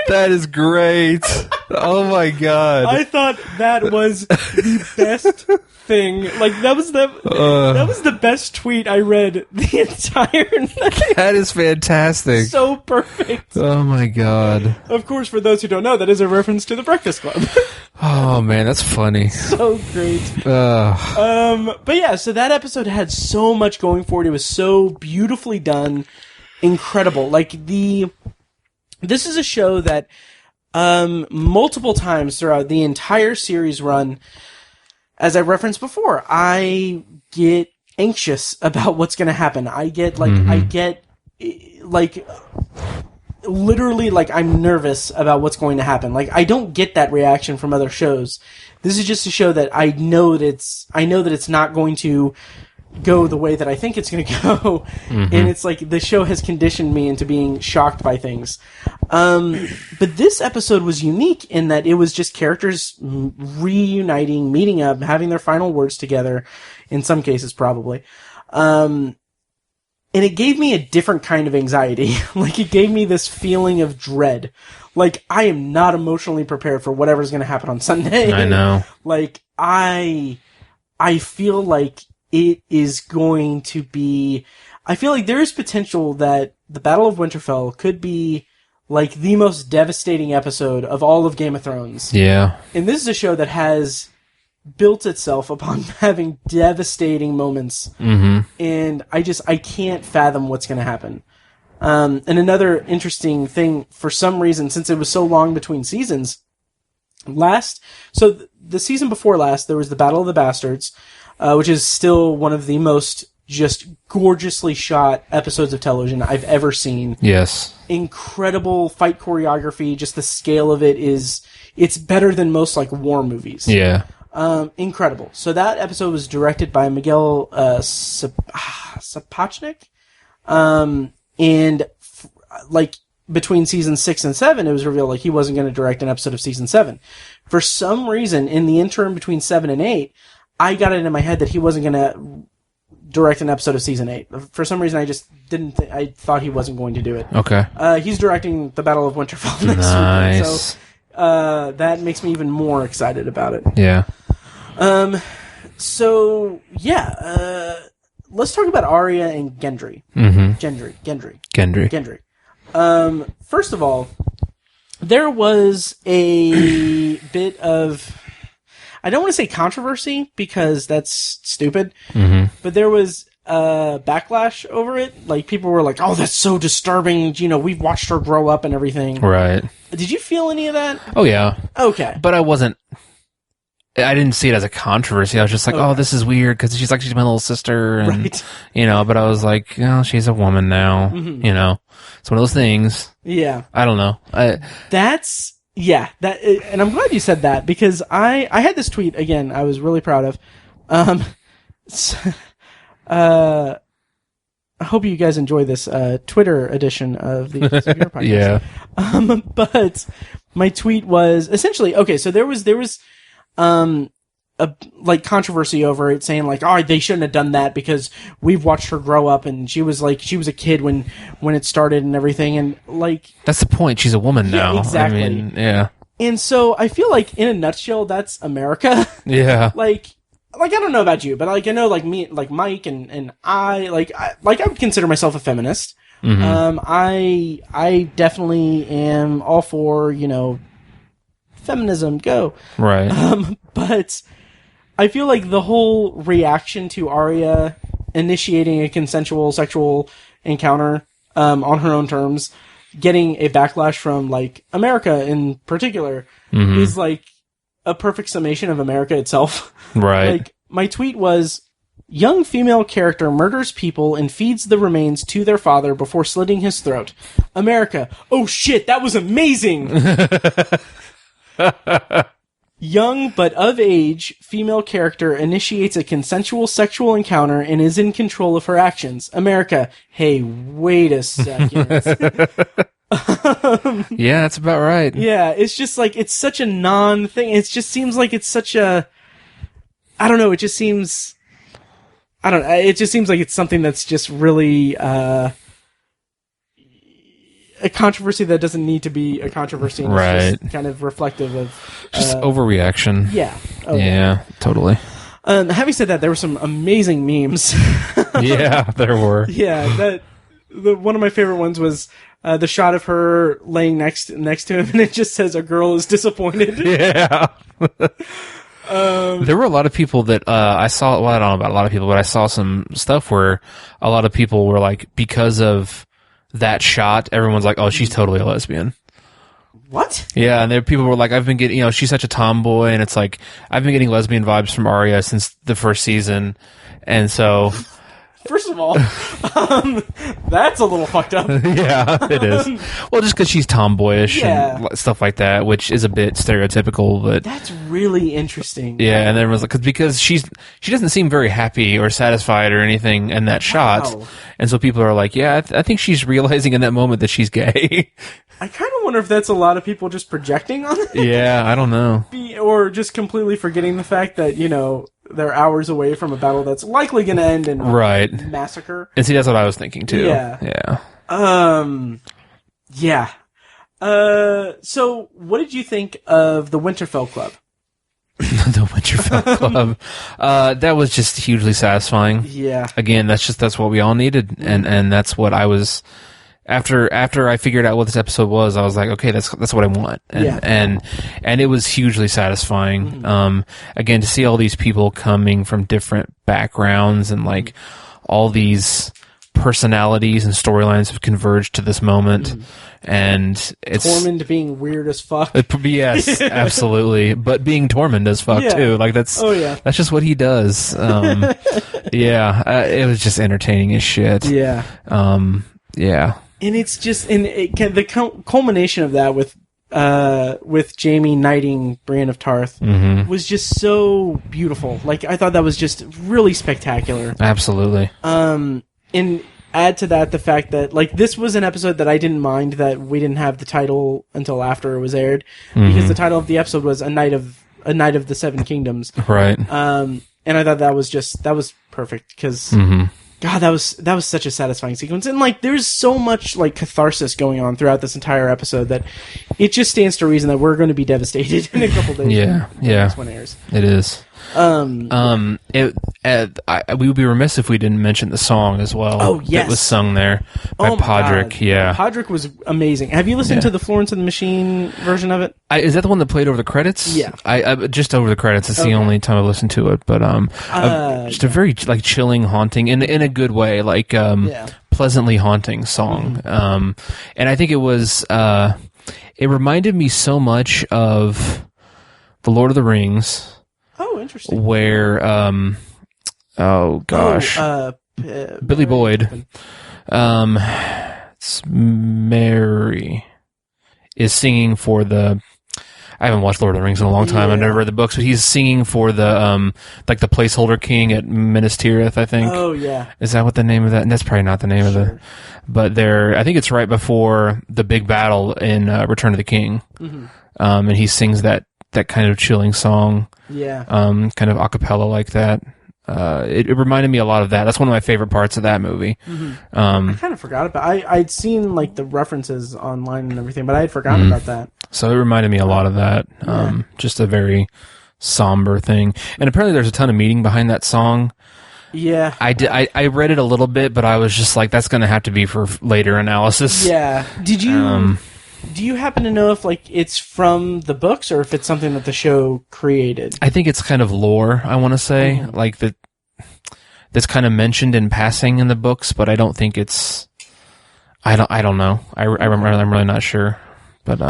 That is great. Oh my god. I thought that was the best thing. Like, that was the best tweet I read the entire night. That is fantastic. So perfect. Oh my god. Of course, for those who don't know, that is a reference to The Breakfast Club. Oh man, that's funny. So great. But yeah, so that episode had so much going for it. It was so beautifully done. Incredible. Like, this is a show that multiple times throughout the entire series run, as I referenced before, I get anxious about what's going to happen. I get literally, like, I'm nervous about what's going to happen. Like, I don't get that reaction from other shows. This is just a show that I know that it's not going to go the way that I think it's going to go. And it's like the show has conditioned me into being shocked by things. But this episode was unique in that it was just characters reuniting, meeting up, having their final words together, in some cases probably. And it gave me a different kind of anxiety. Like, it gave me this feeling of dread. Like, I am not emotionally prepared for whatever's going to happen on Sunday. I know. Like, I feel like it is going to be... I feel like there is potential that the Battle of Winterfell could be, like, the most devastating episode of all of Game of Thrones. Yeah. And this is a show that has built itself upon having devastating moments. And I can't fathom what's going to happen. And another interesting thing, for some reason, since it was so long between seasons, the season before last, there was the Battle of the Bastards, which is still one of the most just gorgeously shot episodes of television I've ever seen. Yes. Incredible fight choreography, just the scale of it's better than most, like, war movies. Yeah. Incredible. So that episode was directed by Miguel Sapochnik. Like, between season 6 and 7, it was revealed, like, he wasn't going to direct an episode of season 7. For some reason, in the interim between 7 and 8, I got it in my head that he wasn't going to direct an episode of season 8. For some reason, I just didn't I thought he wasn't going to do it. Okay. He's directing the Battle of Winterfell next weekend. So that makes me even more excited about it. Yeah. So, yeah. Let's talk about Arya and Gendry. Gendry. First of all, there was a bit of... I don't want to say controversy, because that's stupid, but there was backlash over it. Like, people were like, oh, that's so disturbing, you know, we've watched her grow up and everything. Right. Did you feel any of that? Oh, yeah. Okay. But I didn't see it as a controversy. I was just like, oh, this is weird, because she's my little sister, and, right. You know, but I was like, oh, she's a woman now, you know. It's one of those things. Yeah. I don't know. Yeah, and I'm glad you said that, because I had this tweet, again, I was really proud of. I hope you guys enjoy this Twitter edition of the Severe podcast. Yeah. But my tweet was essentially, okay, so there was a controversy over it, saying like, oh, they shouldn't have done that because we've watched her grow up and she was a kid when it started and everything, and like, that's the point. She's a woman now. Yeah, exactly. I mean, yeah. And so I feel like, in a nutshell, that's America. Yeah. Like I don't know about you, but like, I know, like, me, like Mike and I would consider myself a feminist. I definitely am all for, you know, feminism, go. Right. But I feel like the whole reaction to Arya initiating a consensual sexual encounter on her own terms getting a backlash from, like, America in particular is, like, a perfect summation of America itself. Right. Like, my tweet was, young female character murders people and feeds the remains to their father before slitting his throat. America. Oh shit, that was amazing! Young but of age female character initiates a consensual sexual encounter and is in control of her actions. America. Hey, wait a second. Yeah, that's about right. Yeah, it's just like, it's such a non-thing. It just seems like it's such a... I don't know, it just seems like it's something that's just really a controversy that doesn't need to be a controversy. And Right. It's just kind of reflective of... Just overreaction. Yeah. Oh, yeah, totally. Having said that, there were some amazing memes. Yeah, there were. Yeah, one of my favorite ones was the shot of her laying next to him, and it just says, "A girl is disappointed." Yeah. There were a lot of people that I saw. Well, I don't know about a lot of people, but I saw some stuff where a lot of people were like, because of that shot, everyone's like, "Oh, she's totally a lesbian." What? Yeah, and people were like, "I've been getting, she's such a tomboy," and it's like, "I've been getting lesbian vibes from Arya since the first season," and so. First of all, that's a little fucked up. Yeah, it is. Well, just because she's tomboyish Yeah. and stuff like that, which is a bit stereotypical, but That's really interesting. yeah. And then it was like, because she doesn't seem very happy or satisfied or anything in that shot, Wow. and so people are like, yeah, I think she's realizing in that moment that she's gay. I kind of wonder if that's a lot of people just projecting on it, Yeah, I don't know. or just completely forgetting the fact that they're hours away from a battle that's likely going to end in Right. massacre. And see, that's what I was thinking too. Yeah. Yeah. Yeah. So what did you think of the Winterfell Club? The Winterfell Club. That was just hugely satisfying. Yeah. Again, that's what we all needed, and that's what I was. After I figured out what this episode was, I was like, okay, that's what I want, and it was hugely satisfying. Again, to see all these people coming from different backgrounds and like all these personalities and storylines have converged to this moment, and it's Tormund being weird as fuck. Yes, absolutely, but being Tormund as fuck too. Like that's that's just what he does. Yeah, it was just entertaining as shit. Yeah. Yeah. And it's just, the culmination of that with Jaime knighting Brienne of Tarth was just so beautiful. Like, I thought that was just really spectacular. Absolutely. And add to that the fact that, like, this was an episode that I didn't mind that we didn't have the title until after it was aired, because the title of the episode was A Knight of the Seven Kingdoms. Right. And I thought that was perfect, because God, that was such a satisfying sequence. And, like, there's so much, like, catharsis going on throughout this entire episode that it just stands to reason that we're going to be devastated in a couple days. Yeah. when this one airs. It is. We would be remiss if we didn't mention the song as well. Oh, yes. That was sung there by Podrick. God. Yeah. Podrick was amazing. Have you listened to the Florence and the Machine version of it? Is that the one that played over the credits? Yeah. I just over the credits. It's the only time I've listened to it. But just a very like chilling, haunting in a good way, like pleasantly haunting song. And I think it was it reminded me so much of The Lord of the Rings. Oh, interesting. Where Billy Boyd, it's Mary is singing for the. I haven't watched Lord of the Rings in a long time. I've never read the books, but he's singing for the like the placeholder king at Minas Tirith, I think. Oh yeah, is that what the name of that? And that's probably not the name of the. But I think it's right before the big battle in Return of the King, and he sings that kind of chilling song. Yeah. Kind of a cappella like that. It reminded me a lot of that. That's one of my favorite parts of that movie. I kind of forgot about. I'd seen like the references online and everything, but I had forgotten about that. So it reminded me a lot of that. Just a very somber thing. And apparently, there's a ton of meaning behind that song. Yeah. I read it a little bit, but I was just like, that's going to have to be for later analysis. Yeah. Did you? Do you happen to know if like it's from the books or if it's something that the show created? I think it's kind of lore, I want to say, like that's kind of mentioned in passing in the books, but I don't think it's I don't know. I remember. I'm really not sure. But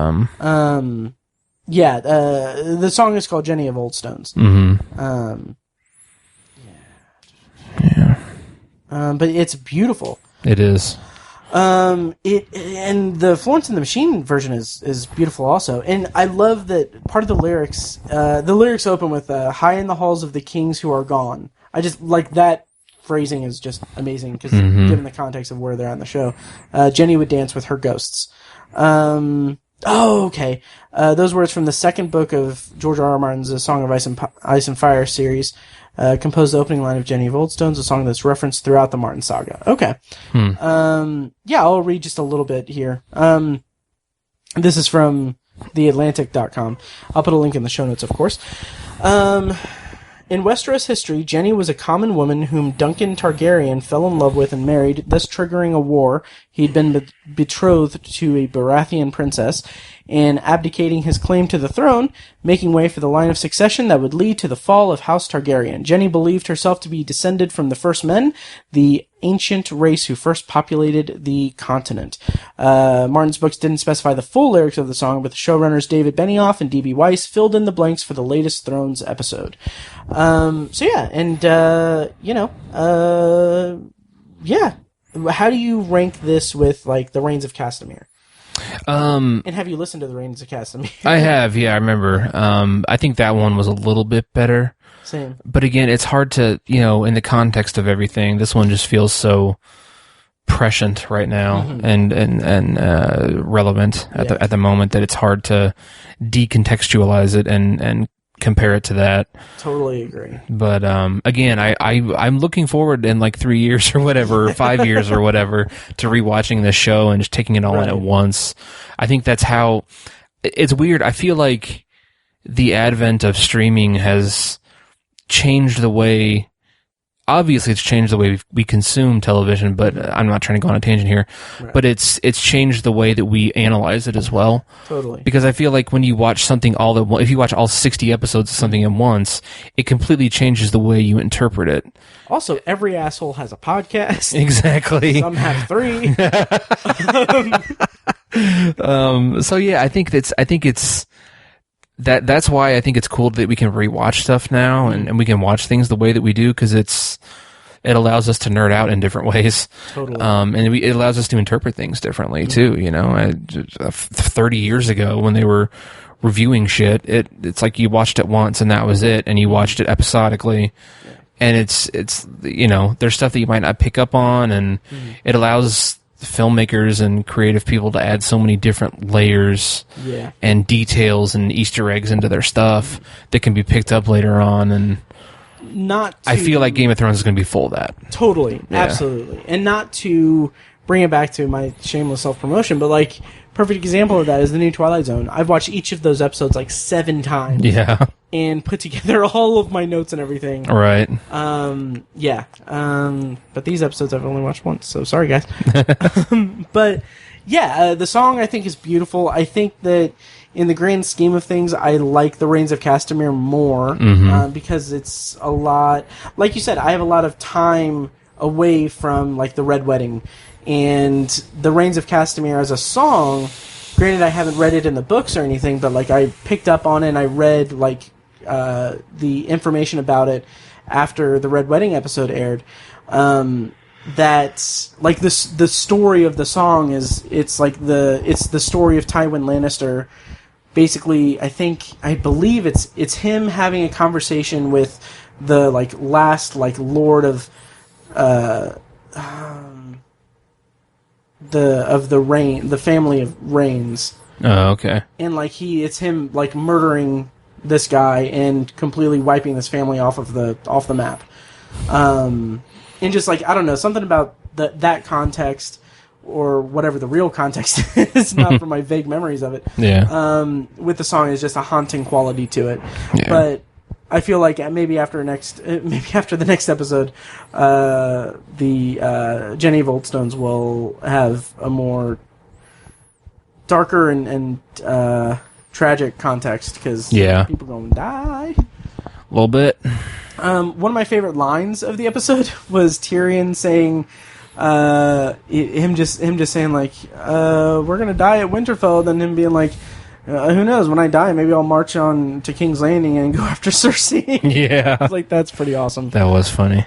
yeah. The song is called Jenny of Old Stones. Mm-hmm. Yeah. But it's beautiful. It is. And the Florence and the Machine version is beautiful also. And I love that part of the lyrics open with high in the halls of the kings who are gone. I just like that phrasing is just amazing because given the context of where they're on the show, Jenny would dance with her ghosts. Okay. Those words from the second book of George R. R. Martin's A Song of Ice and Fire series composed the opening line of Jenny of Old Stones, a song that's referenced throughout the Martin saga. Okay. Yeah, I'll read just a little bit here. This is from theatlantic.com. I'll put a link in the show notes, of course. In Westeros history, Jenny was a common woman whom Duncan Targaryen fell in love with and married, thus triggering a war. He'd been betrothed to a Baratheon princess, and abdicating his claim to the throne, making way for the line of succession that would lead to the fall of House Targaryen. Jenny believed herself to be descended from the first men, the ancient race who first populated the continent. Martin's books didn't specify the full lyrics of the song, but the showrunners David Benioff and D.B. Weiss filled in the blanks for the latest Thrones episode. Yeah. How do you rank this with, like, the Reigns of Castamere? And have you listened to the Reigns of Castamere? I have, yeah, I remember. I think that one was a little bit better. Same. But again, it's hard to, in the context of everything, this one just feels so prescient right now and relevant at the moment that it's hard to decontextualize it and compare it to that. Totally agree. But again, I'm looking forward in like 3 years or whatever, or 5 years or whatever, to rewatching this show and just taking it all in at once. I think that's how it's weird. I feel like the advent of streaming has changed the way. Obviously, it's changed the way we consume television, but I'm not trying to go on a tangent here. Right. But it's changed the way that we analyze it as well. Totally. Because I feel like when you watch something if you watch all 60 episodes of something at once, it completely changes the way you interpret it. Also, every asshole has a podcast. Exactly. Some have 3. So yeah, I think it's. That's why I think it's cool that we can rewatch stuff now and we can watch things the way that we do because it allows us to nerd out in different ways. Totally. And it allows us to interpret things differently too. 30 years ago when they were reviewing shit, it's like you watched it once and that was it, and you watched it episodically. Yeah. And it's there's stuff that you might not pick up on, and it allows filmmakers and creative people to add so many different layers and details and Easter eggs into their stuff that can be picked up later on. And I feel like Game of Thrones is going to be full of that. Totally. Yeah. Absolutely. And not to bring it back to my shameless self-promotion, but like perfect example of that is the new Twilight Zone. I've watched each of those episodes like 7 times. Yeah. And put together all of my notes and everything. Right. But these episodes I've only watched once, so sorry guys. But yeah, the song I think is beautiful. I think that in the grand scheme of things, I like the Reigns of Castamere more because it's a lot. Like you said, I have a lot of time away from like the Red Wedding, and the Reigns of Castamere as a song. Granted, I haven't read it in the books or anything, but like I picked up on it and I read like the information about it after the Red Wedding episode aired. That like the story of the song is it's the story of Tywin Lannister. Basically, I believe it's him having a conversation with the like last like Lord of the family of Reigns. Oh, okay. And like it's him like murdering this guy and completely wiping this family off the map. And just like I don't know, something about that context or whatever the real context is, not from my vague memories of it. Yeah. With the song is just a haunting quality to it. Yeah. But I feel like maybe after the next episode, the Jenny of Old Stones will have a more darker and tragic context because people gonna die. A little bit. One of my favorite lines of the episode was Tyrion saying, him just saying like, we're gonna die at Winterfell, then him being like, who knows, when I die, maybe I'll march on to King's Landing and go after Cersei. Yeah. I was like, that's pretty awesome. That was funny.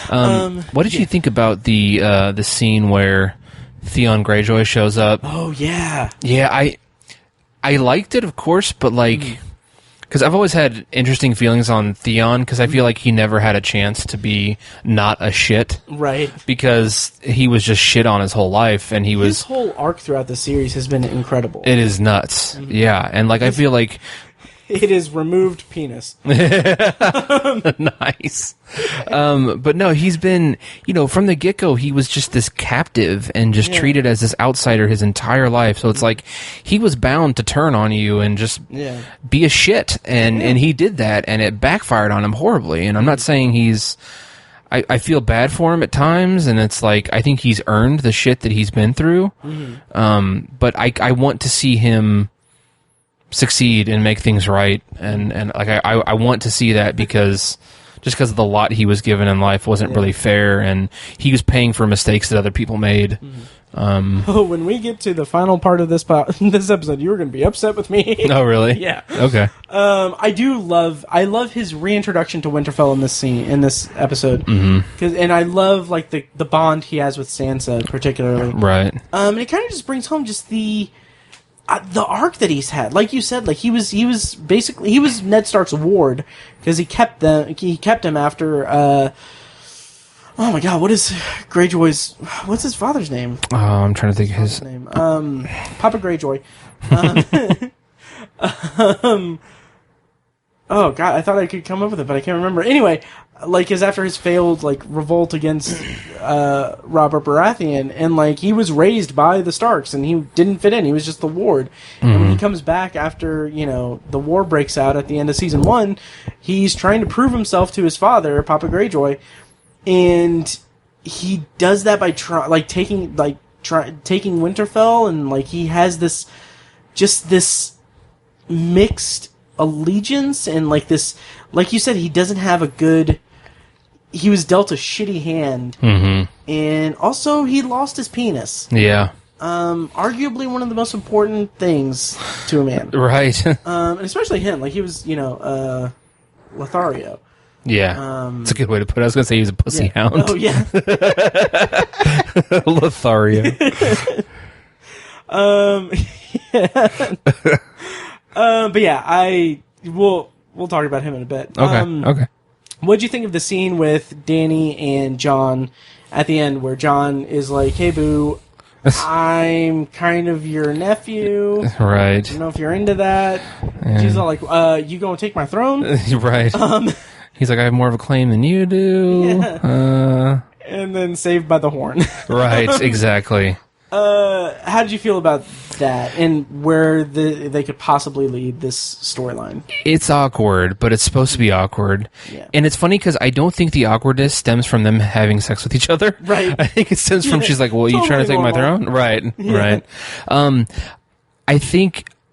What did you think about the scene where Theon Greyjoy shows up? Oh, yeah. Yeah, I liked it, of course, but like... Because I've always had interesting feelings on Theon, because I feel like he never had a chance to be not a shit. Right. Because he was just shit on his whole life, and his whole arc throughout the series has been incredible. It is nuts. Mm-hmm. Yeah, and like I feel like... It is removed penis. Nice. But no, he's been, from the get-go, he was just this captive and just treated as this outsider his entire life. So it's like he was bound to turn on you and just be a shit. And he did that, and it backfired on him horribly. And I'm not saying I feel bad for him at times, and it's like I think he's earned the shit that he's been through. Mm-hmm. But I want to see him succeed and make things right, and like I want to see that, because of the lot he was given in life wasn't really fair, and he was paying for mistakes that other people made. Mm-hmm. When we get to the final part of this episode, you're going to be upset with me. Oh, really? Yeah. Okay. I love his reintroduction to Winterfell in this episode, and I love like the bond he has with Sansa particularly. Right. And it kind of just brings home just the arc that he's had. Like you said, like he was Ned Stark's ward, because he kept him after oh my god, what's his father's name? Oh, I'm trying to think of his name. Papa Greyjoy. Oh god, I thought I could come up with it, but I can't remember. Anyway, like, is after his failed like revolt against Robert Baratheon, and like he was raised by the Starks, and he didn't fit in. He was just the ward. Mm-hmm. And when he comes back after the war breaks out at the end of season 1, he's trying to prove himself to his father, Papa Greyjoy, and he does that by taking Winterfell, and like he has this mixed allegiance, and like this, like you said, he doesn't have he was dealt a shitty hand, and also he lost his penis. Yeah. Arguably one of the most important things to a man. Right. And especially him, like he was, Lothario. Yeah. It's a good way to put it. I was going to say he was a pussy hound. Oh, yeah. Lothario. But yeah, we'll talk about him in a bit. Okay. What'd you think of the scene with Dany and Jon at the end, where Jon is like, "Hey, boo, I'm kind of your nephew. Right. I don't know if you're into that." Yeah. She's all like, "You gonna take my throne?" Right. He's like, "I have more of a claim than you do." Yeah. And then saved by the horn. Right. Exactly. How did you feel about that, and where they could possibly lead this storyline? It's awkward, but it's supposed to be awkward. Yeah. And it's funny because I don't think the awkwardness stems from them having sex with each other. Right. I think it stems from she's like, "Well, totally you trying to take normal. My throne?" Right. Yeah. Right.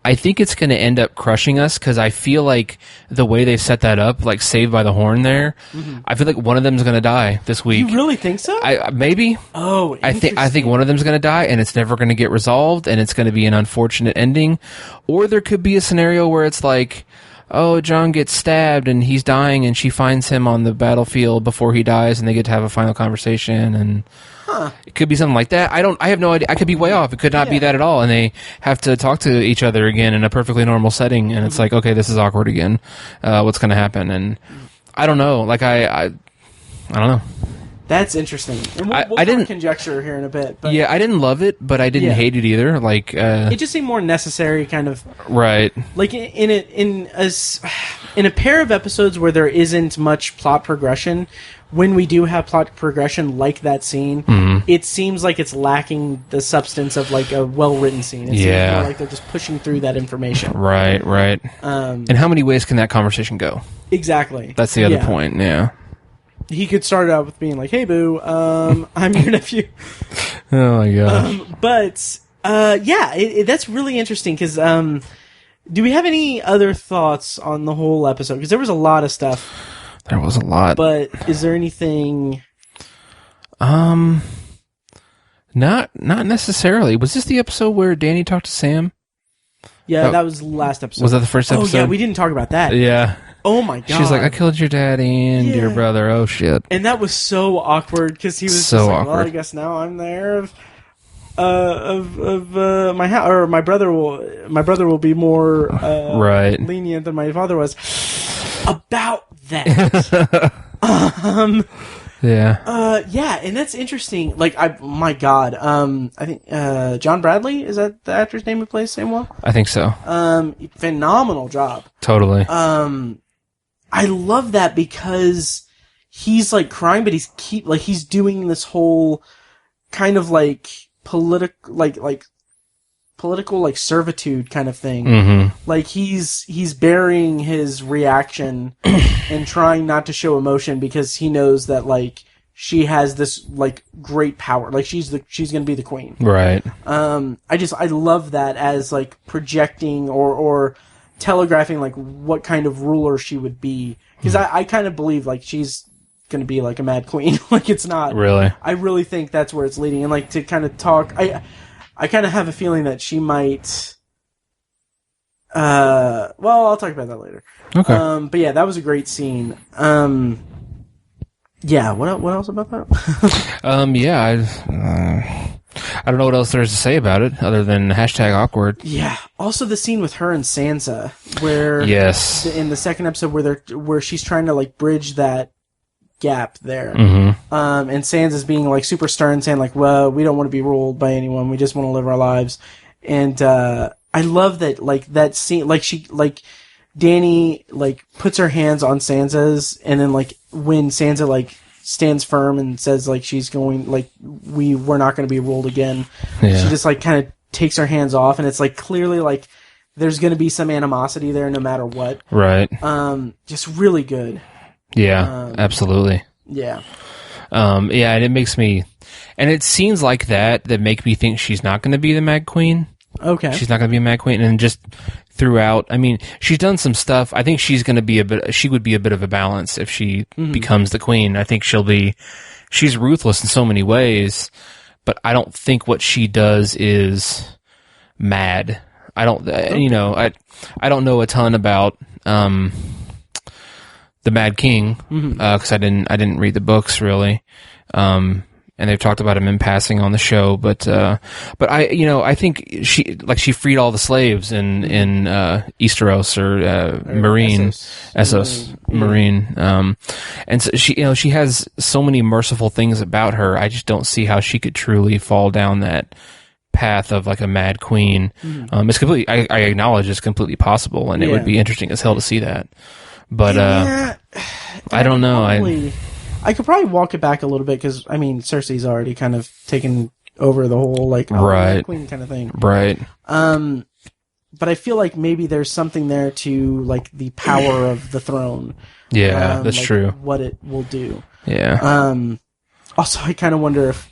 I think it's going to end up crushing us, because I feel like the way they set that up, like Saved by the Horn there, I feel like one of them's going to die this week. You really think so? Maybe. Oh, I think one of them's going to die, and it's never going to get resolved, and it's going to be an unfortunate ending. Or there could be a scenario where it's like, oh, Jon gets stabbed and he's dying, and she finds him on the battlefield before he dies, and they get to have a final conversation, and it could be something like that. I have no idea. I could be way off. It could not be that at all, and they have to talk to each other again in a perfectly normal setting, and it's like, okay, this is awkward again. What's going to happen? And I don't know. Like I don't know. That's interesting. And we'll talk conjecture here in a bit. But yeah, I didn't love it, but I didn't hate it either. Like it just seemed more necessary, kind of. Right. Like in a pair of episodes where there isn't much plot progression, when we do have plot progression like that scene, it seems like it's lacking the substance of like a well-written scene. It seems more like they're just pushing through that information. Right. And how many ways can that conversation go? Exactly. That's the other point. Yeah. He could start out with being like, "Hey, boo, I'm your nephew." Oh my gosh. But that's really interesting, because do we have any other thoughts on the whole episode? Because there was a lot of stuff. There was a lot. But is there anything... Not necessarily. Was this the episode where Dany talked to Sam? Yeah, that was the last episode. Was that the first episode? Oh, yeah, we didn't talk about that. Yeah. Oh, my God. She's like, I killed your daddy and your brother. Oh, shit. And that was so awkward, because he was so just like, awkward. Well, I guess now I'm there of my house, or my brother will be more right. lenient than my father was about that. Yeah, and that's interesting. Like, my God, I think John Bradley, is that the actor's name who plays Samuel? I think so. Phenomenal job. Totally. I love that because he's like crying, but he's doing this whole kind of like political servitude kind of thing. Mm-hmm. Like he's burying his reaction and trying not to show emotion because he knows that like she has this like great power. Like she's going to be the queen. Right. I love that as like projecting or telegraphing like what kind of ruler she would be, because I kind of believe like she's going to be like a mad queen. Like it's not really. I really think that's where it's leading, and like to kind of talk. I kind of have a feeling that she might. Well, I'll talk about that later. Okay. But yeah, that was a great scene. Yeah. What else about that? Yeah. I don't know what else there is to say about it other than #awkward. Yeah. Also, the scene with her and Sansa, where in the second episode where she's trying to like bridge that gap there, mm-hmm. And Sansa's being like super stern, saying like, "Well, we don't want to be ruled by anyone. We just want to live our lives." And I love that like that scene, like Dany like puts her hands on Sansa's, and then like when Sansa like stands firm and says like she's going like we're not going to be ruled again. Yeah. She just like kind of takes her hands off, and it's like clearly like there's going to be some animosity there no matter what. Right. Just really good. Yeah, absolutely. Yeah. Yeah, and it makes me, and it's scenes like that make me think she's not going to be the Mad Queen. Okay. She's not going to be a Mad Queen, and just throughout, I mean, she's done some stuff. I think she would be a bit of a balance if she becomes the queen. I think she's ruthless in so many ways, but I don't think what she does is mad. I don't, I don't know a ton about, the Mad King, because I didn't read the books really. And they've talked about him in passing on the show, but I think she freed all the slaves in Easteros or Marine, Essos, Marine. And so she has so many merciful things about her. I just don't see how she could truly fall down that path of like a mad queen. It's completely, I acknowledge it's completely possible, and it would be interesting as hell to see that. But I don't know. I could probably walk it back a little bit because, I mean, Cersei's already kind of taken over the whole, like, queen kind of thing. Right. But I feel like maybe there's something there to, like, the power of the throne. Yeah, that's like true. What it will do. Yeah. Also, I kind of wonder if...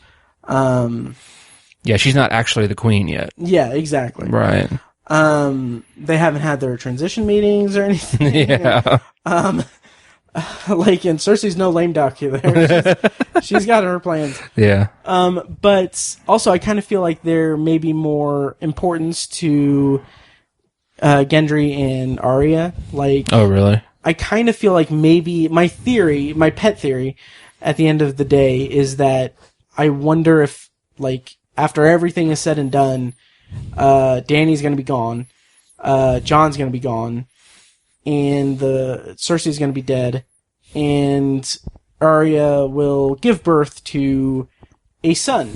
yeah, she's not actually the queen yet. Yeah, exactly. Right. They haven't had their transition meetings or anything. Yeah. Like, and Cersei's no lame duck there. She's got her plans. Yeah. But also I kind of feel like there may be more importance to Gendry and Arya. Like, oh, really? I kind of feel like maybe my pet theory at the end of the day is that I wonder if, like, after everything is said and done, Dany's going to be gone, Jon's going to be gone, and Cersei's going to be dead, and Arya will give birth to a son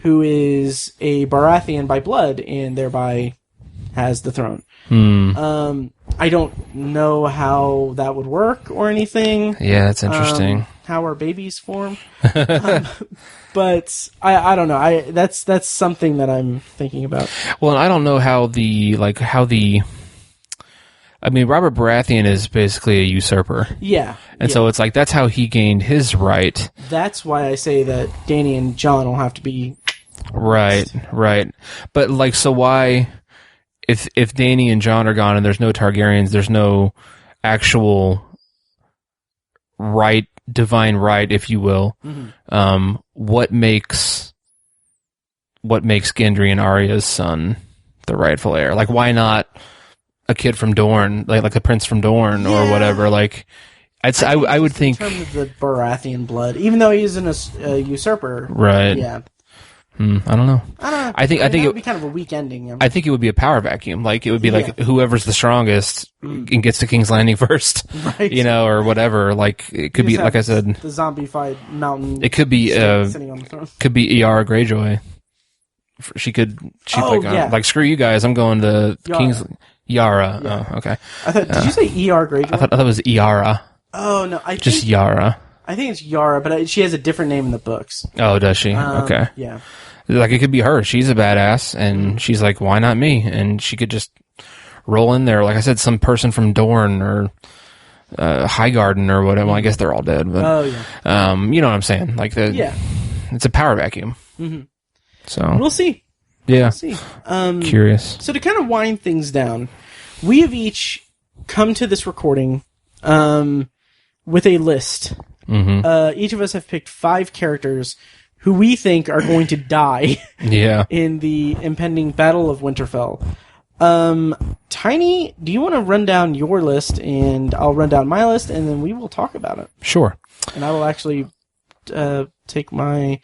who is a Baratheon by blood and thereby has the throne. I don't know how that would work or anything. Yeah, that's interesting. How our babies form. But I don't know. That's something that I'm thinking about. Well, and I don't know how I mean, Robert Baratheon is basically a usurper. Yeah. And so it's like, that's how he gained his right. That's why I say that Dany and Jon will have to be... Right. But, like, so why, if Dany and Jon are gone and there's no Targaryens, there's no actual right, divine right, if you will, what makes what makes Gendry and Arya's son the rightful heir. Like, why not a kid from Dorne, like a prince from Dorne or whatever? Like, I would think in terms of the Baratheon blood, even though he isn't a usurper, right? Yeah. I don't know. I think it would be kind of a weak ending. I think it would be a power vacuum. Like, it would be like whoever's the strongest and gets to King's Landing first, right? or whatever. Like, it could be, like I said, the zombified mountain. It could be sitting on the throne. Could be Yara Greyjoy. She's like, screw you guys. I'm going to King's Yara. Yeah. Oh, okay. Did you say E.R. Greyjoy? I thought it was Yara. Oh no, just Yara. I think it's Yara, but she has a different name in the books. Oh, does she? Okay. Yeah. Like, it could be her. She's a badass, and she's like, why not me? And she could just roll in there. Like I said, some person from Dorne or Highgarden or whatever. Well, I guess they're all dead. But, you know what I'm saying? Like, it's a power vacuum. Mm-hmm. So we'll see. Yeah. We'll see. Curious. So to kind of wind things down, we have each come to this recording with a list. Mm-hmm. Each of us have picked 5 characters who we think are going to die in the impending Battle of Winterfell. Tiny, do you want to run down your list, and I'll run down my list, and then we will talk about it? Sure. And I will actually cut mine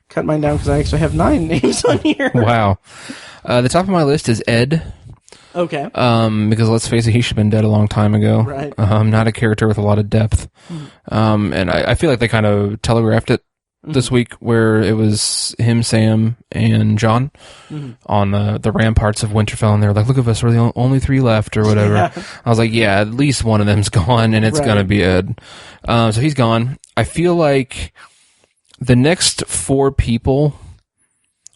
down, because I actually have 9 names on here. Wow. The top of my list is Ed. Okay. Because let's face it, he should have been dead a long time ago. Right. Not a character with a lot of depth. And I feel like they kind of telegraphed it this week, where it was him, Sam, and John on the ramparts of Winterfell, and they were like, look at us, we're the only 3 left, or whatever. Yeah. I was like, yeah, at least one of them's gone, and it's gonna be Ed. So he's gone. I feel like the next 4 people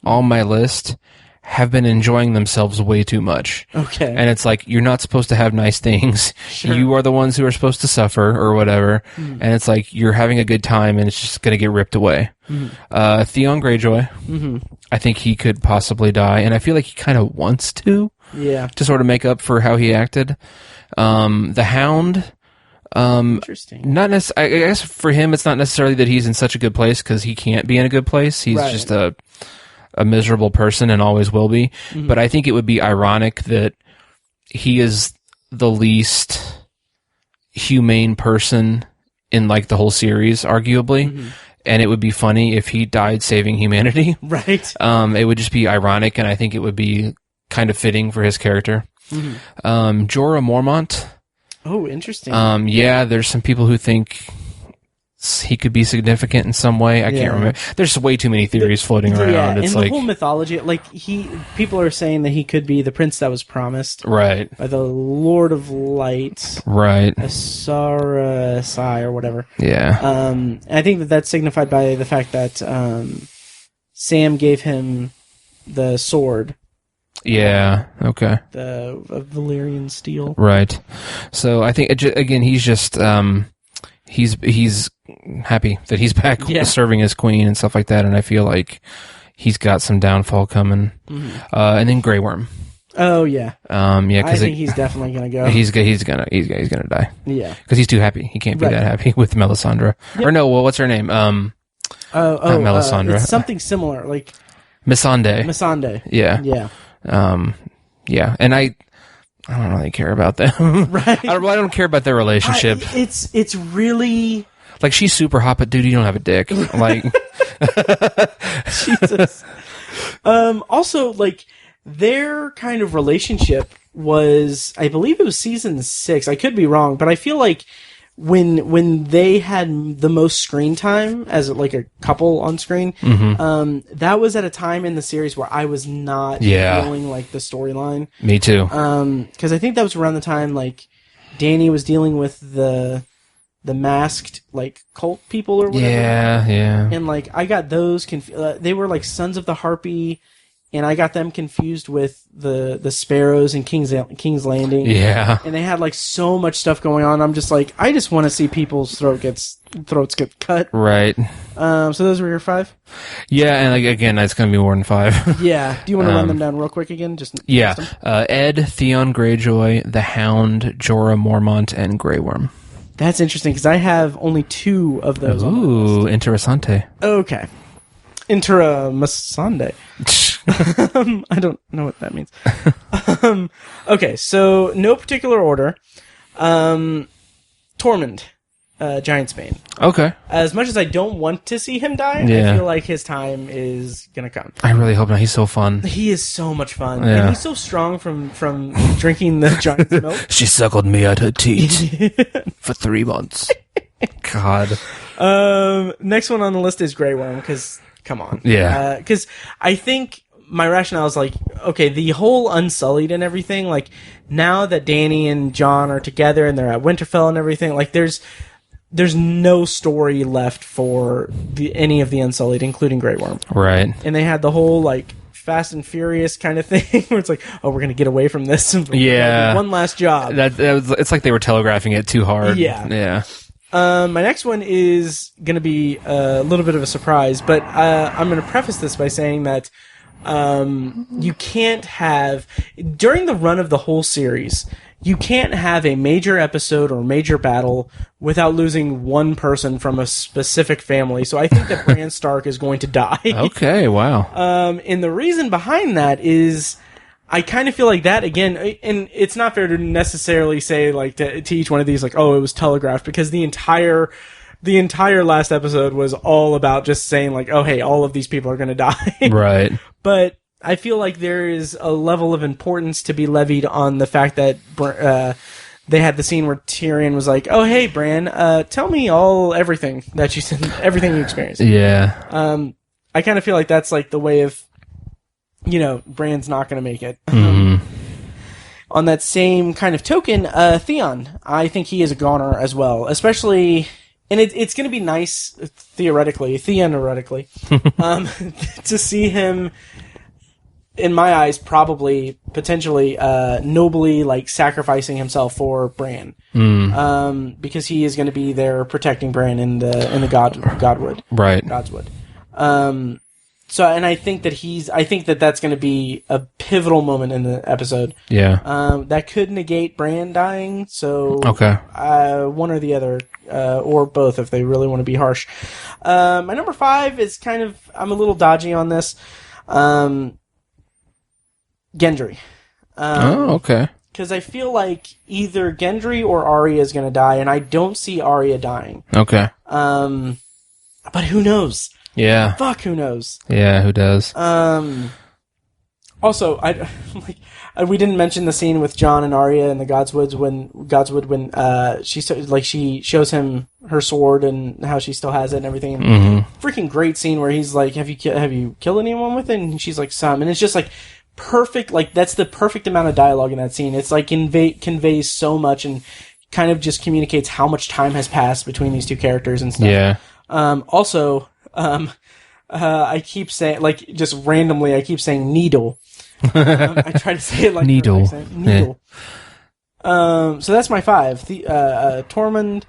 on my list have been enjoying themselves way too much. Okay. And it's like, you're not supposed to have nice things. Sure. You are the ones who are supposed to suffer or whatever. And it's like, you're having a good time and it's just going to get ripped away. Theon Greyjoy, I think he could possibly die. And I feel like he kind of wants to. Yeah. To sort of make up for how he acted. The Hound, interesting. Not I guess for him, it's not necessarily that he's in such a good place, because he can't be in a good place. He's just a miserable person and always will be. But I think it would be ironic that he is the least humane person in, like, the whole series, arguably. And it would be funny if he died saving humanity. Right. It would just be ironic, and I think it would be kind of fitting for his character. Jorah Mormont. Oh, interesting. Yeah, there's some people who think he could be significant in some way. I can't remember. There's way too many theories floating around. Yeah, it's in the whole mythology, like, people are saying that he could be the prince that was promised. Right. By the Lord of Light. Right. Asarasai or whatever. Yeah. I think that's signified by the fact that Sam gave him the sword. Yeah. Okay. The Valyrian steel. Right. So I think, again, he's just he's happy that he's back serving as queen and stuff like that, and I feel like he's got some downfall coming. And then Grey Worm. Oh yeah. Yeah. I think he's definitely gonna go. He's gonna die. Yeah. Because he's too happy. He can't be that happy with Melisandre. Yep. Or no, well, what's her name? Not Melisandre. It's something similar, like Missandei. Missandei. Yeah. Yeah. Yeah. And I don't really care about them. Right. I don't care about their relationship. It's really, like, she's super hot, but dude, you don't have a dick. Like, Jesus. Also, like, their kind of relationship was, I believe it was season 6. I could be wrong, but I feel like when they had the most screen time as, like, a couple on screen, that was at a time in the series where I was not feeling like the storyline. Me too. Because I think that was around the time, like, Dany was dealing with the masked, like, cult people or whatever. Yeah, yeah. And, like, I got those they were like Sons of the Harpy, and I got them confused with the Sparrows and King's Landing. Yeah. And they had, like, so much stuff going on. I'm just like, I just want to see people's throats get cut. Right. So those were your 5? Yeah, and, like, again, it's going to be more than 5. Yeah. Do you want to run them down real quick again? Yeah. Ed, Theon Greyjoy, the Hound, Jorah Mormont, and Grey Worm. That's interesting, because I have only 2 of those. Ooh, interessante. Okay. Interessante. I don't know what that means. Okay, so no particular order. Tormund, Giantsbane. Okay. As much as I don't want to see him die, I feel like his time is gonna come. I really hope not. He's so fun. He is so much fun. Yeah. And he's so strong from drinking the giant's milk. She suckled me at her teat for 3 months. God. Next one on the list is Grey Worm, because, come on. Yeah. Because I think my rationale is like, okay, the whole Unsullied and everything, like, now that Dany and Jon are together and they're at Winterfell and everything, like, there's no story left for any of the Unsullied, including Grey Worm. Right. And they had the whole, like, Fast and Furious kind of thing, where it's like, oh, we're going to get away from this. Yeah. One last job. It's like they were telegraphing it too hard. Yeah. Yeah. My next one is going to be a little bit of a surprise, but I'm going to preface this by saying that you can't have, during the run of the whole series, you can't have a major episode or major battle without losing one person from a specific family. So I think that Bran Stark is going to die. Okay, wow. And the reason behind that is I kind of feel like that, again, and it's not fair to necessarily say, like, to each one of these, like, oh, it was telegraphed, because the entire last episode was all about just saying, like, oh, hey, all of these people are going to die. Right. But I feel like there is a level of importance to be levied on the fact that they had the scene where Tyrion was like, oh, hey, Bran, tell me everything that everything you experienced. Yeah. I kind of feel like that's, like, the way of, Bran's not going to make it. Mm-hmm. On that same kind of token, Theon, I think he is a goner as well, especially, and it's going to be nice, theoretically, to see him, in my eyes, probably, potentially, nobly, like, sacrificing himself for Bran. Because he is going to be there protecting Bran in the Godwood. Right. Godswood. So, and I think that that's going to be a pivotal moment in the episode. Yeah. That could negate Bran dying, so... Okay. One or the other, or both if they really want to be harsh. My number 5 is kind of... I'm a little dodgy on this. Gendry. Okay. Because I feel like either Gendry or Arya is going to die, and I don't see Arya dying. Okay. But who knows? Yeah. Fuck, who knows? Yeah, who does? Also, we didn't mention the scene with Jon and Arya in the Godswood when she shows him her sword and how she still has it and everything. And freaking great scene where he's like, "Have you killed anyone with it?" And she's like, "Some." And it's just like perfect. Like that's the perfect amount of dialogue in that scene. It's like conveys so much and kind of just communicates how much time has passed between these two characters and stuff. Yeah. I keep saying, like, just randomly, I keep saying needle. I try to say it like needle. Needle. So that's my 5. Tormund,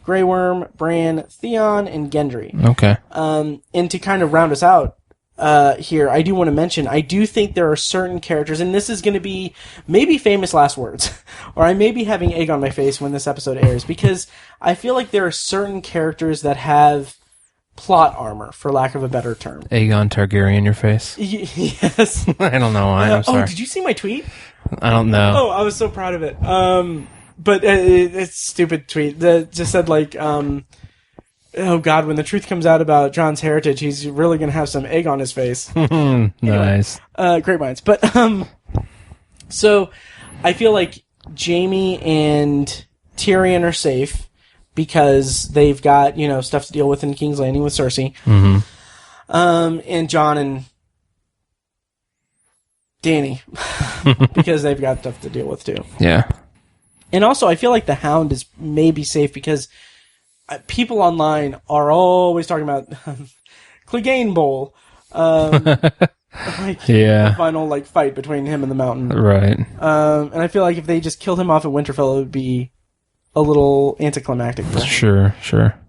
Grey Worm, Bran, Theon, and Gendry. Okay. And to kind of round us out here, I do want to mention, I do think there are certain characters, and this is going to be maybe famous last words, or I may be having egg on my face when this episode airs, because I feel like there are certain characters that have plot armor, for lack of a better term. Aegon Targaryen, your face? Yes. I don't know why. I'm sorry. Oh, did you see my tweet? I don't know. Oh, I was so proud of it. But it's a stupid tweet that just said, like, oh God, when the truth comes out about Jon's heritage, he's really going to have some egg on his face. Nice. Great minds. But, so I feel like Jaime and Tyrion are safe, because they've got, stuff to deal with in King's Landing with Cersei. Mm-hmm. And Jon and Dany, because they've got stuff to deal with too. Yeah. And also, I feel like the Hound is maybe safe because people online are always talking about Clegane Bowl. The final fight between him and the Mountain. Right. And I feel like if they just killed him off at Winterfell, it would be a little anticlimactic. Sure.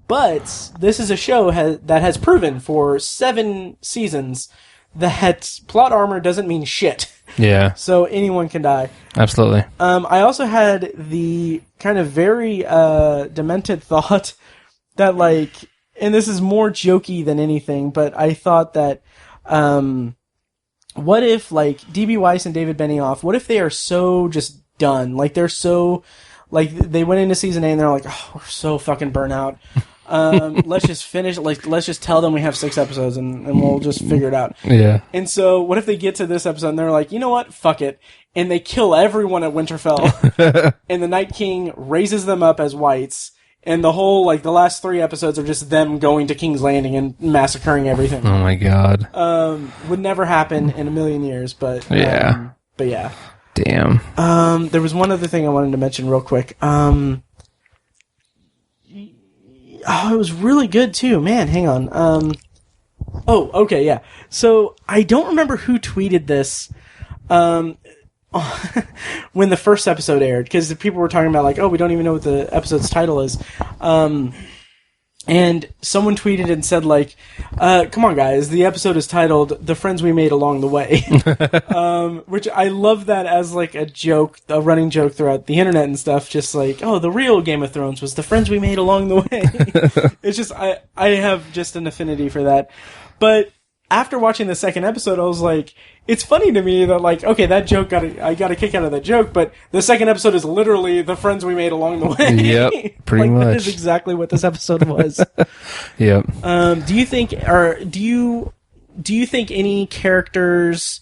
But this is a show that has proven for 7 seasons that plot armor doesn't mean shit. Yeah. So anyone can die. Absolutely. I also had the kind of very demented thought that, and this is more jokey than anything, but I thought that what if, like, D.B. Weiss and David Benioff, what if they are so just done? Like, they're so, like, they went into season 8 and they're like, oh, we're so fucking burnt out. Let's just finish, like, let's just tell them we have 6 episodes and we'll just figure it out. Yeah. And so, what if they get to this episode and they're like, you know what? Fuck it. And they kill everyone at Winterfell. And the Night King raises them up as whites. And the whole, like, the last 3 episodes are just them going to King's Landing and massacring everything. Oh my god. Would never happen in a million years, but... yeah. But yeah. Damn. There was one other thing I wanted to mention real quick. Oh, it was really good, too. Man, hang on. Oh, okay, yeah. So, I don't remember who tweeted this, when the first episode aired, because the people were talking about, like, oh, we don't even know what the episode's title is. And someone tweeted and said, like, come on, guys, the episode is titled The Friends We Made Along the Way. Which I love that as, like, a joke, a running joke throughout the internet and stuff, just like, oh, the real Game of Thrones was The Friends We Made Along the Way. It's just, I have just an affinity for that. But after watching the second episode, I was like, it's funny to me that, like, okay, that joke I got a kick out of that joke, but the second episode is literally The Friends We Made Along the Way. Yep, pretty like, much. That is exactly what this episode was. Yep. Do you think any characters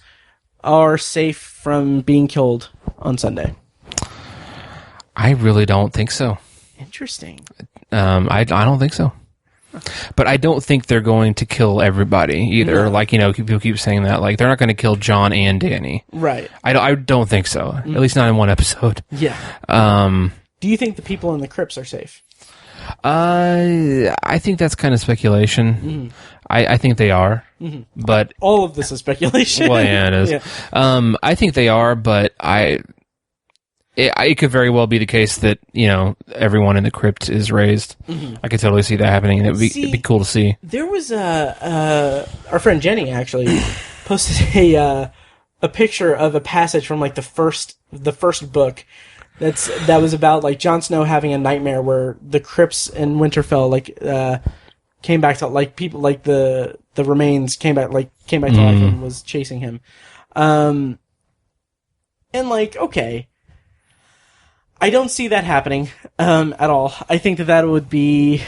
are safe from being killed on Sunday? I really don't think so. Interesting. I don't think so. But I don't think they're going to kill everybody either. No. Like, people keep saying that. Like, they're not going to kill Jon and Dany. Right. I don't think so. At least not in one episode. Yeah. Do you think the people in the crypts are safe? I think that's kind of speculation. I think they are. But all of this is speculation. Well, yeah, it is. Yeah. I think they are, but it could very well be the case that, everyone in the crypt is raised. I could totally see that happening, and it'd be cool to see. There was our friend Jenny actually posted a picture of a passage from, like, the first book that was about, like, Jon Snow having a nightmare where the crypts in Winterfell, like, came back to, like, people, like, the remains came back to life and was chasing him. And, like, okay. I don't see that happening at all. I think that would be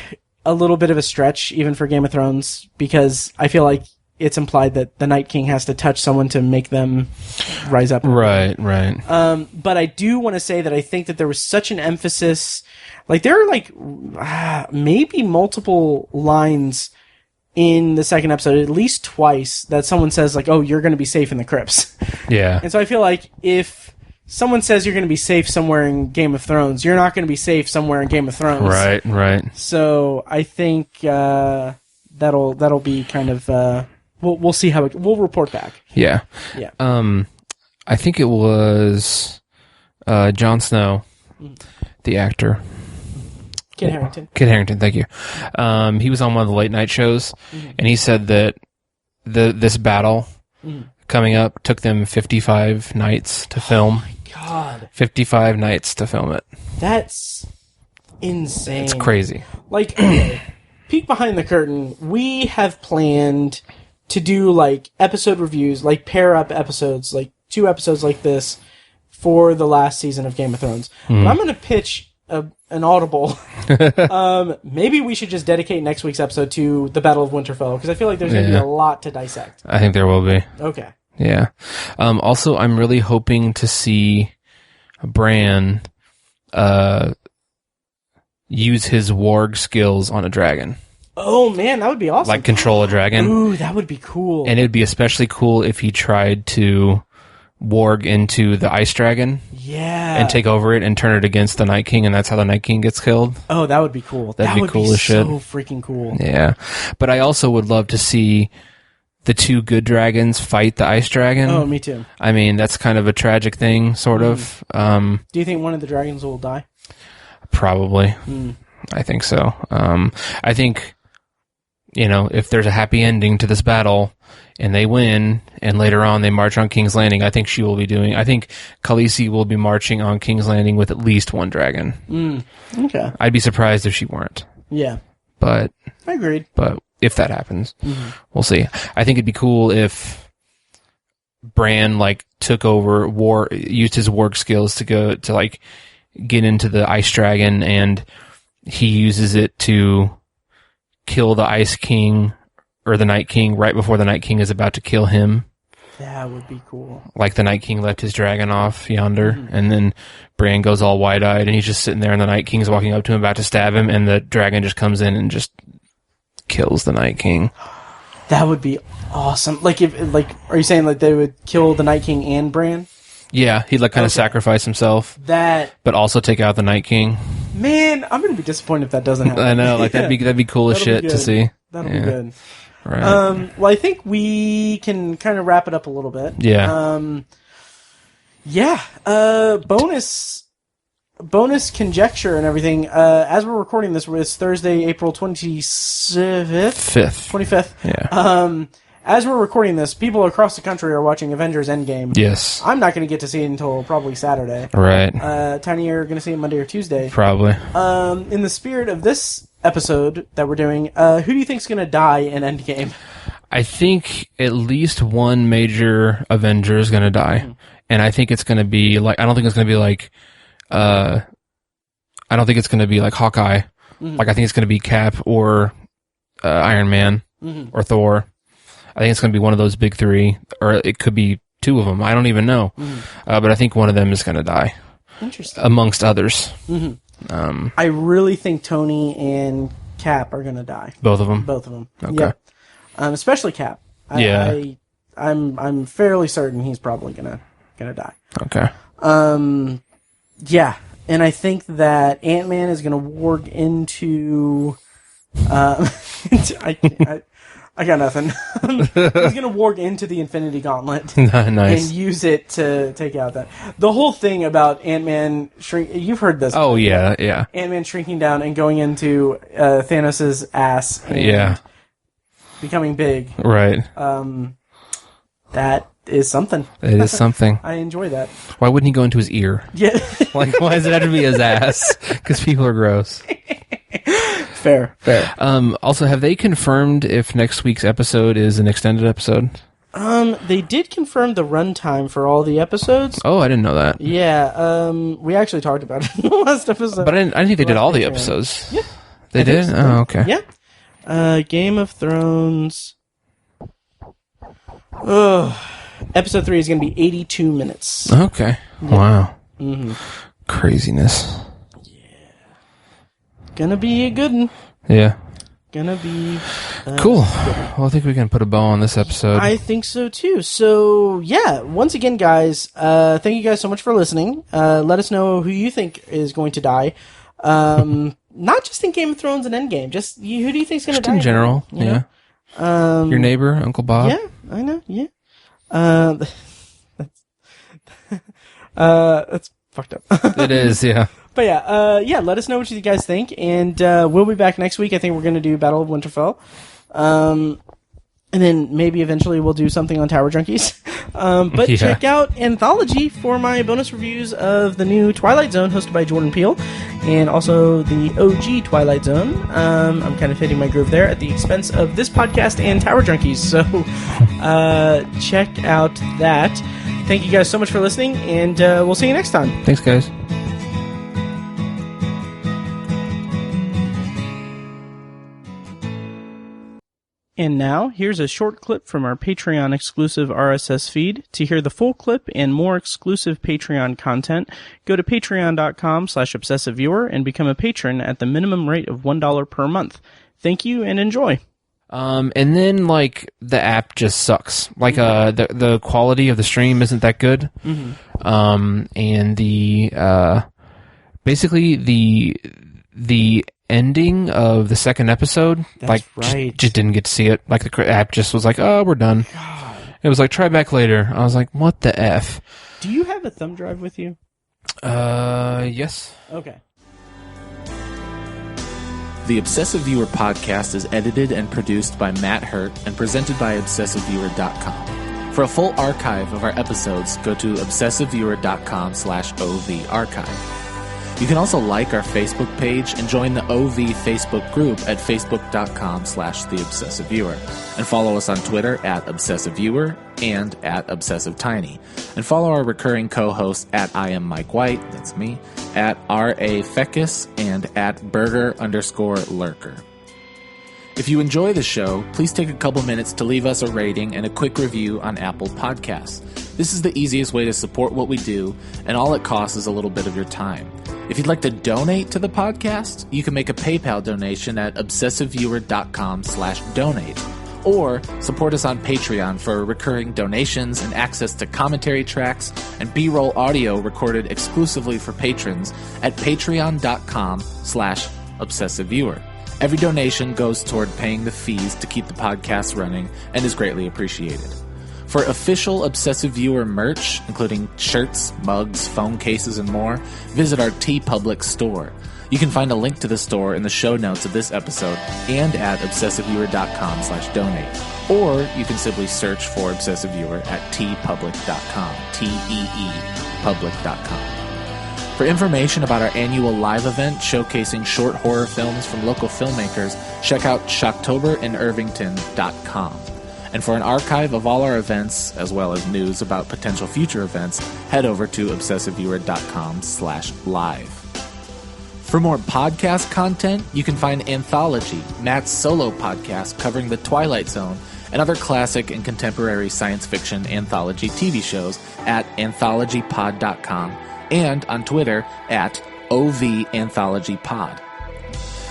a little bit of a stretch, even for Game of Thrones, because I feel like it's implied that the Night King has to touch someone to make them rise up. Right. But I do want to say that I think that there was such an emphasis, like, there are, like, maybe multiple lines in the second episode, at least twice, that someone says, like, oh, you're going to be safe in the crypts. Yeah. And so I feel like if someone says you're going to be safe somewhere in Game of Thrones, you're not going to be safe somewhere in Game of Thrones. Right. So I think that'll be kind of we'll see how we'll report back. Yeah. I think it was Jon Snow, the actor. Kit Harington. Thank you. He was on one of the late night shows, and he said that this battle coming up took them 55 nights to film. Oh my god. 55 nights to film it. That's insane. It's crazy. Like, okay, peek behind the curtain, we have planned to do, like, episode reviews, like, pair up episodes, like 2 episodes like this for the last season of Game of Thrones. But I'm going to pitch an audible. Maybe we should just dedicate next week's episode to the Battle of Winterfell, because I feel like there's going to be a lot to dissect. I think there will be. Okay. Yeah. Also, I'm really hoping to see Bran use his warg skills on a dragon. Oh, man, that would be awesome. Like, control a dragon. Ooh, that would be cool. And it would be especially cool if he tried to warg into the ice dragon. Yeah. And take over it and turn it against the Night King, and that's how the Night King gets killed. Oh, that would be cool. That'd be cool as shit. So freaking cool. Yeah. But I also would love to see the 2 good dragons fight the ice dragon. Oh, me too. I mean, that's kind of a tragic thing, sort of. Do you think one of the dragons will die? Probably. I think so. I think, if there's a happy ending to this battle and they win and later on they march on King's Landing, I think Khaleesi will be marching on King's Landing with at least 1 dragon. Okay. I'd be surprised if she weren't. Yeah. But I agreed. But if that happens, we'll see. I think it'd be cool if Bran like took over used his warg skills to go to like get into the ice dragon, and he uses it to kill the Ice King or the Night King right before the Night King is about to kill him. That would be cool. Like the Night King left his dragon off yonder, and then Bran goes all wide-eyed, and he's just sitting there, and the Night King's walking up to him, about to stab him, and the dragon just comes in and just kills the Night King. That would be awesome. Like, are you saying like they would kill the Night King and Bran? Yeah, he'd like kind of sacrifice himself, but also take out the Night King. Man, I'm gonna be disappointed if that doesn't happen. I know, like that'd be cool as shit to see. That'll be good. Right. Well, I think we can kind of wrap it up a little bit. Yeah. Bonus conjecture and everything. As we're recording this, it's Thursday, April 25th. Yeah. As we're recording this, people across the country are watching Avengers Endgame. Yes. I'm not going to get to see it until probably Saturday. Right. Tiny are going to see it Monday or Tuesday. Probably. In the spirit of this episode that we're doing, who do you think's going to die in Endgame? I think at least one major Avenger is going to die. Mm-hmm. And I think it's going to be like, I don't think it's going to be like Hawkeye. Mm-hmm. Like, I think it's going to be Cap or Iron Man or Thor. I think it's going to be one of those big three, or it could be two of them. I don't even know. But I think one of them is going to die. Interesting. Amongst others. Mm-hmm. I really think Tony and Cap are going to die. Both of them? Both of them. Okay. Yep. Especially Cap. I'm fairly certain he's probably going to die. Okay. Yeah. And I think that Ant-Man is going to warg into... I got nothing. He's going to warg into the Infinity Gauntlet nice. and use it to take out that. The whole thing about Ant-Man you've heard this. Oh, yeah, yeah. Ant-Man shrinking down and going into Thanos' ass and becoming big. Right. That is something. It is something. I enjoy that. Why wouldn't he go into his ear? Yeah. Like, why does it have to be his ass? Because people are gross. Fair. Also, have they confirmed if next week's episode is an extended episode? They did confirm the runtime for all the episodes. Oh, I didn't know that. Yeah, we actually talked about it in the last episode. But I didn't think they did all the episodes. Yeah. They did? So. Oh, okay. Yeah. Game of Thrones. Episode 3 is going to be 82 minutes. Okay. Yeah. Wow. Mm-hmm. Craziness. Gonna be a good one. Yeah. Gonna be cool. Well, I think we can put a bow on this episode. I think so too. So yeah, once again, guys, thank you guys so much for listening. Let us know who you think is going to die. Not just in Game of Thrones and Endgame. Just who do you think is going to die? In general, you know? Your neighbor, Uncle Bob. Yeah, I know. Yeah. That's fucked up. It is, yeah. But yeah, let us know what you guys think, and we'll be back next week. I think we're going to do Battle of Winterfell, and then maybe eventually we'll do something on Tower Junkies. But check out Anthology for my bonus reviews of the new Twilight Zone hosted by Jordan Peele, and also the OG Twilight Zone. I'm kind of hitting my groove there at the expense of this podcast and Tower Junkies, so check out that. Thank you guys so much for listening, and we'll see you next time. Thanks, guys. And now, here's a short clip from our Patreon exclusive RSS feed. To hear the full clip and more exclusive Patreon content, go to patreon.com/obsessiveviewer and become a patron at the minimum rate of $1 per month. Thank you and enjoy. And then, like, the app just sucks. Like, the quality of the stream isn't that good. Mm-hmm. And basically the ending of the second episode, just didn't get to see it. Like, the app just was like, oh, we're done. God. It was like, try back later. I was like, what the F? Do you have a thumb drive with you? Yes. Okay. The Obsessive Viewer podcast is edited and produced by Matt Hurt and presented by ObsessiveViewer.com. For a full archive of our episodes, go to ObsessiveViewer.com/OV archive. You can also like our Facebook page and join the OV Facebook group at Facebook.com/TheObsessiveViewer. And follow us on Twitter at ObsessiveViewer and at ObsessiveTiny. And follow our recurring co-hosts at I am Mike White, that's me, at R.A. Feckus, and at Burger_Lurker. If you enjoy the show, please take a couple minutes to leave us a rating and a quick review on Apple Podcasts. This is the easiest way to support what we do, and all it costs is a little bit of your time. If you'd like to donate to the podcast, you can make a PayPal donation at obsessiveviewer.com/donate, or support us on Patreon for recurring donations and access to commentary tracks and B-roll audio recorded exclusively for patrons at patreon.com/obsessiveviewer. Every donation goes toward paying the fees to keep the podcast running and is greatly appreciated. For official Obsessive Viewer merch, including shirts, mugs, phone cases, and more, visit our TeePublic store. You can find a link to the store in the show notes of this episode and at obsessiveviewer.com/donate. Or you can simply search for Obsessive Viewer at teepublic.com, T-E-E, public.com. For information about our annual live event showcasing short horror films from local filmmakers, check out shocktoberInIrvington.com. And for an archive of all our events, as well as news about potential future events, head over to obsessiveviewer.com/live. For more podcast content, you can find Anthology, Matt's solo podcast covering The Twilight Zone and other classic and contemporary science fiction anthology TV shows at anthologypod.com and on Twitter at OVAnthologyPod.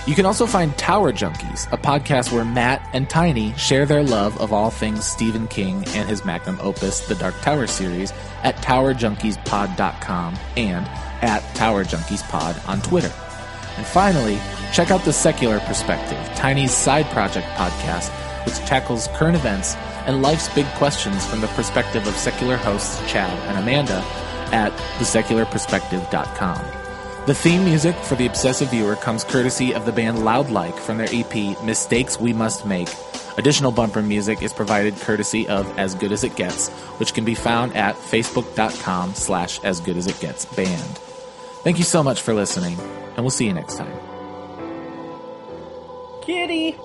You can also find Tower Junkies, a podcast where Matt and Tiny share their love of all things Stephen King and his magnum opus, The Dark Tower series, at towerjunkiespod.com and at towerjunkiespod on Twitter. And finally, check out The Secular Perspective, Tiny's side project podcast, which tackles current events and life's big questions from the perspective of secular hosts Chad and Amanda at thesecularperspective.com. The theme music for The Obsessive Viewer comes courtesy of the band Loudlike from their EP Mistakes We Must Make. Additional bumper music is provided courtesy of As Good As It Gets, which can be found at facebook.com/asgoodasitgetsband. Thank you so much for listening, and we'll see you next time. Kitty!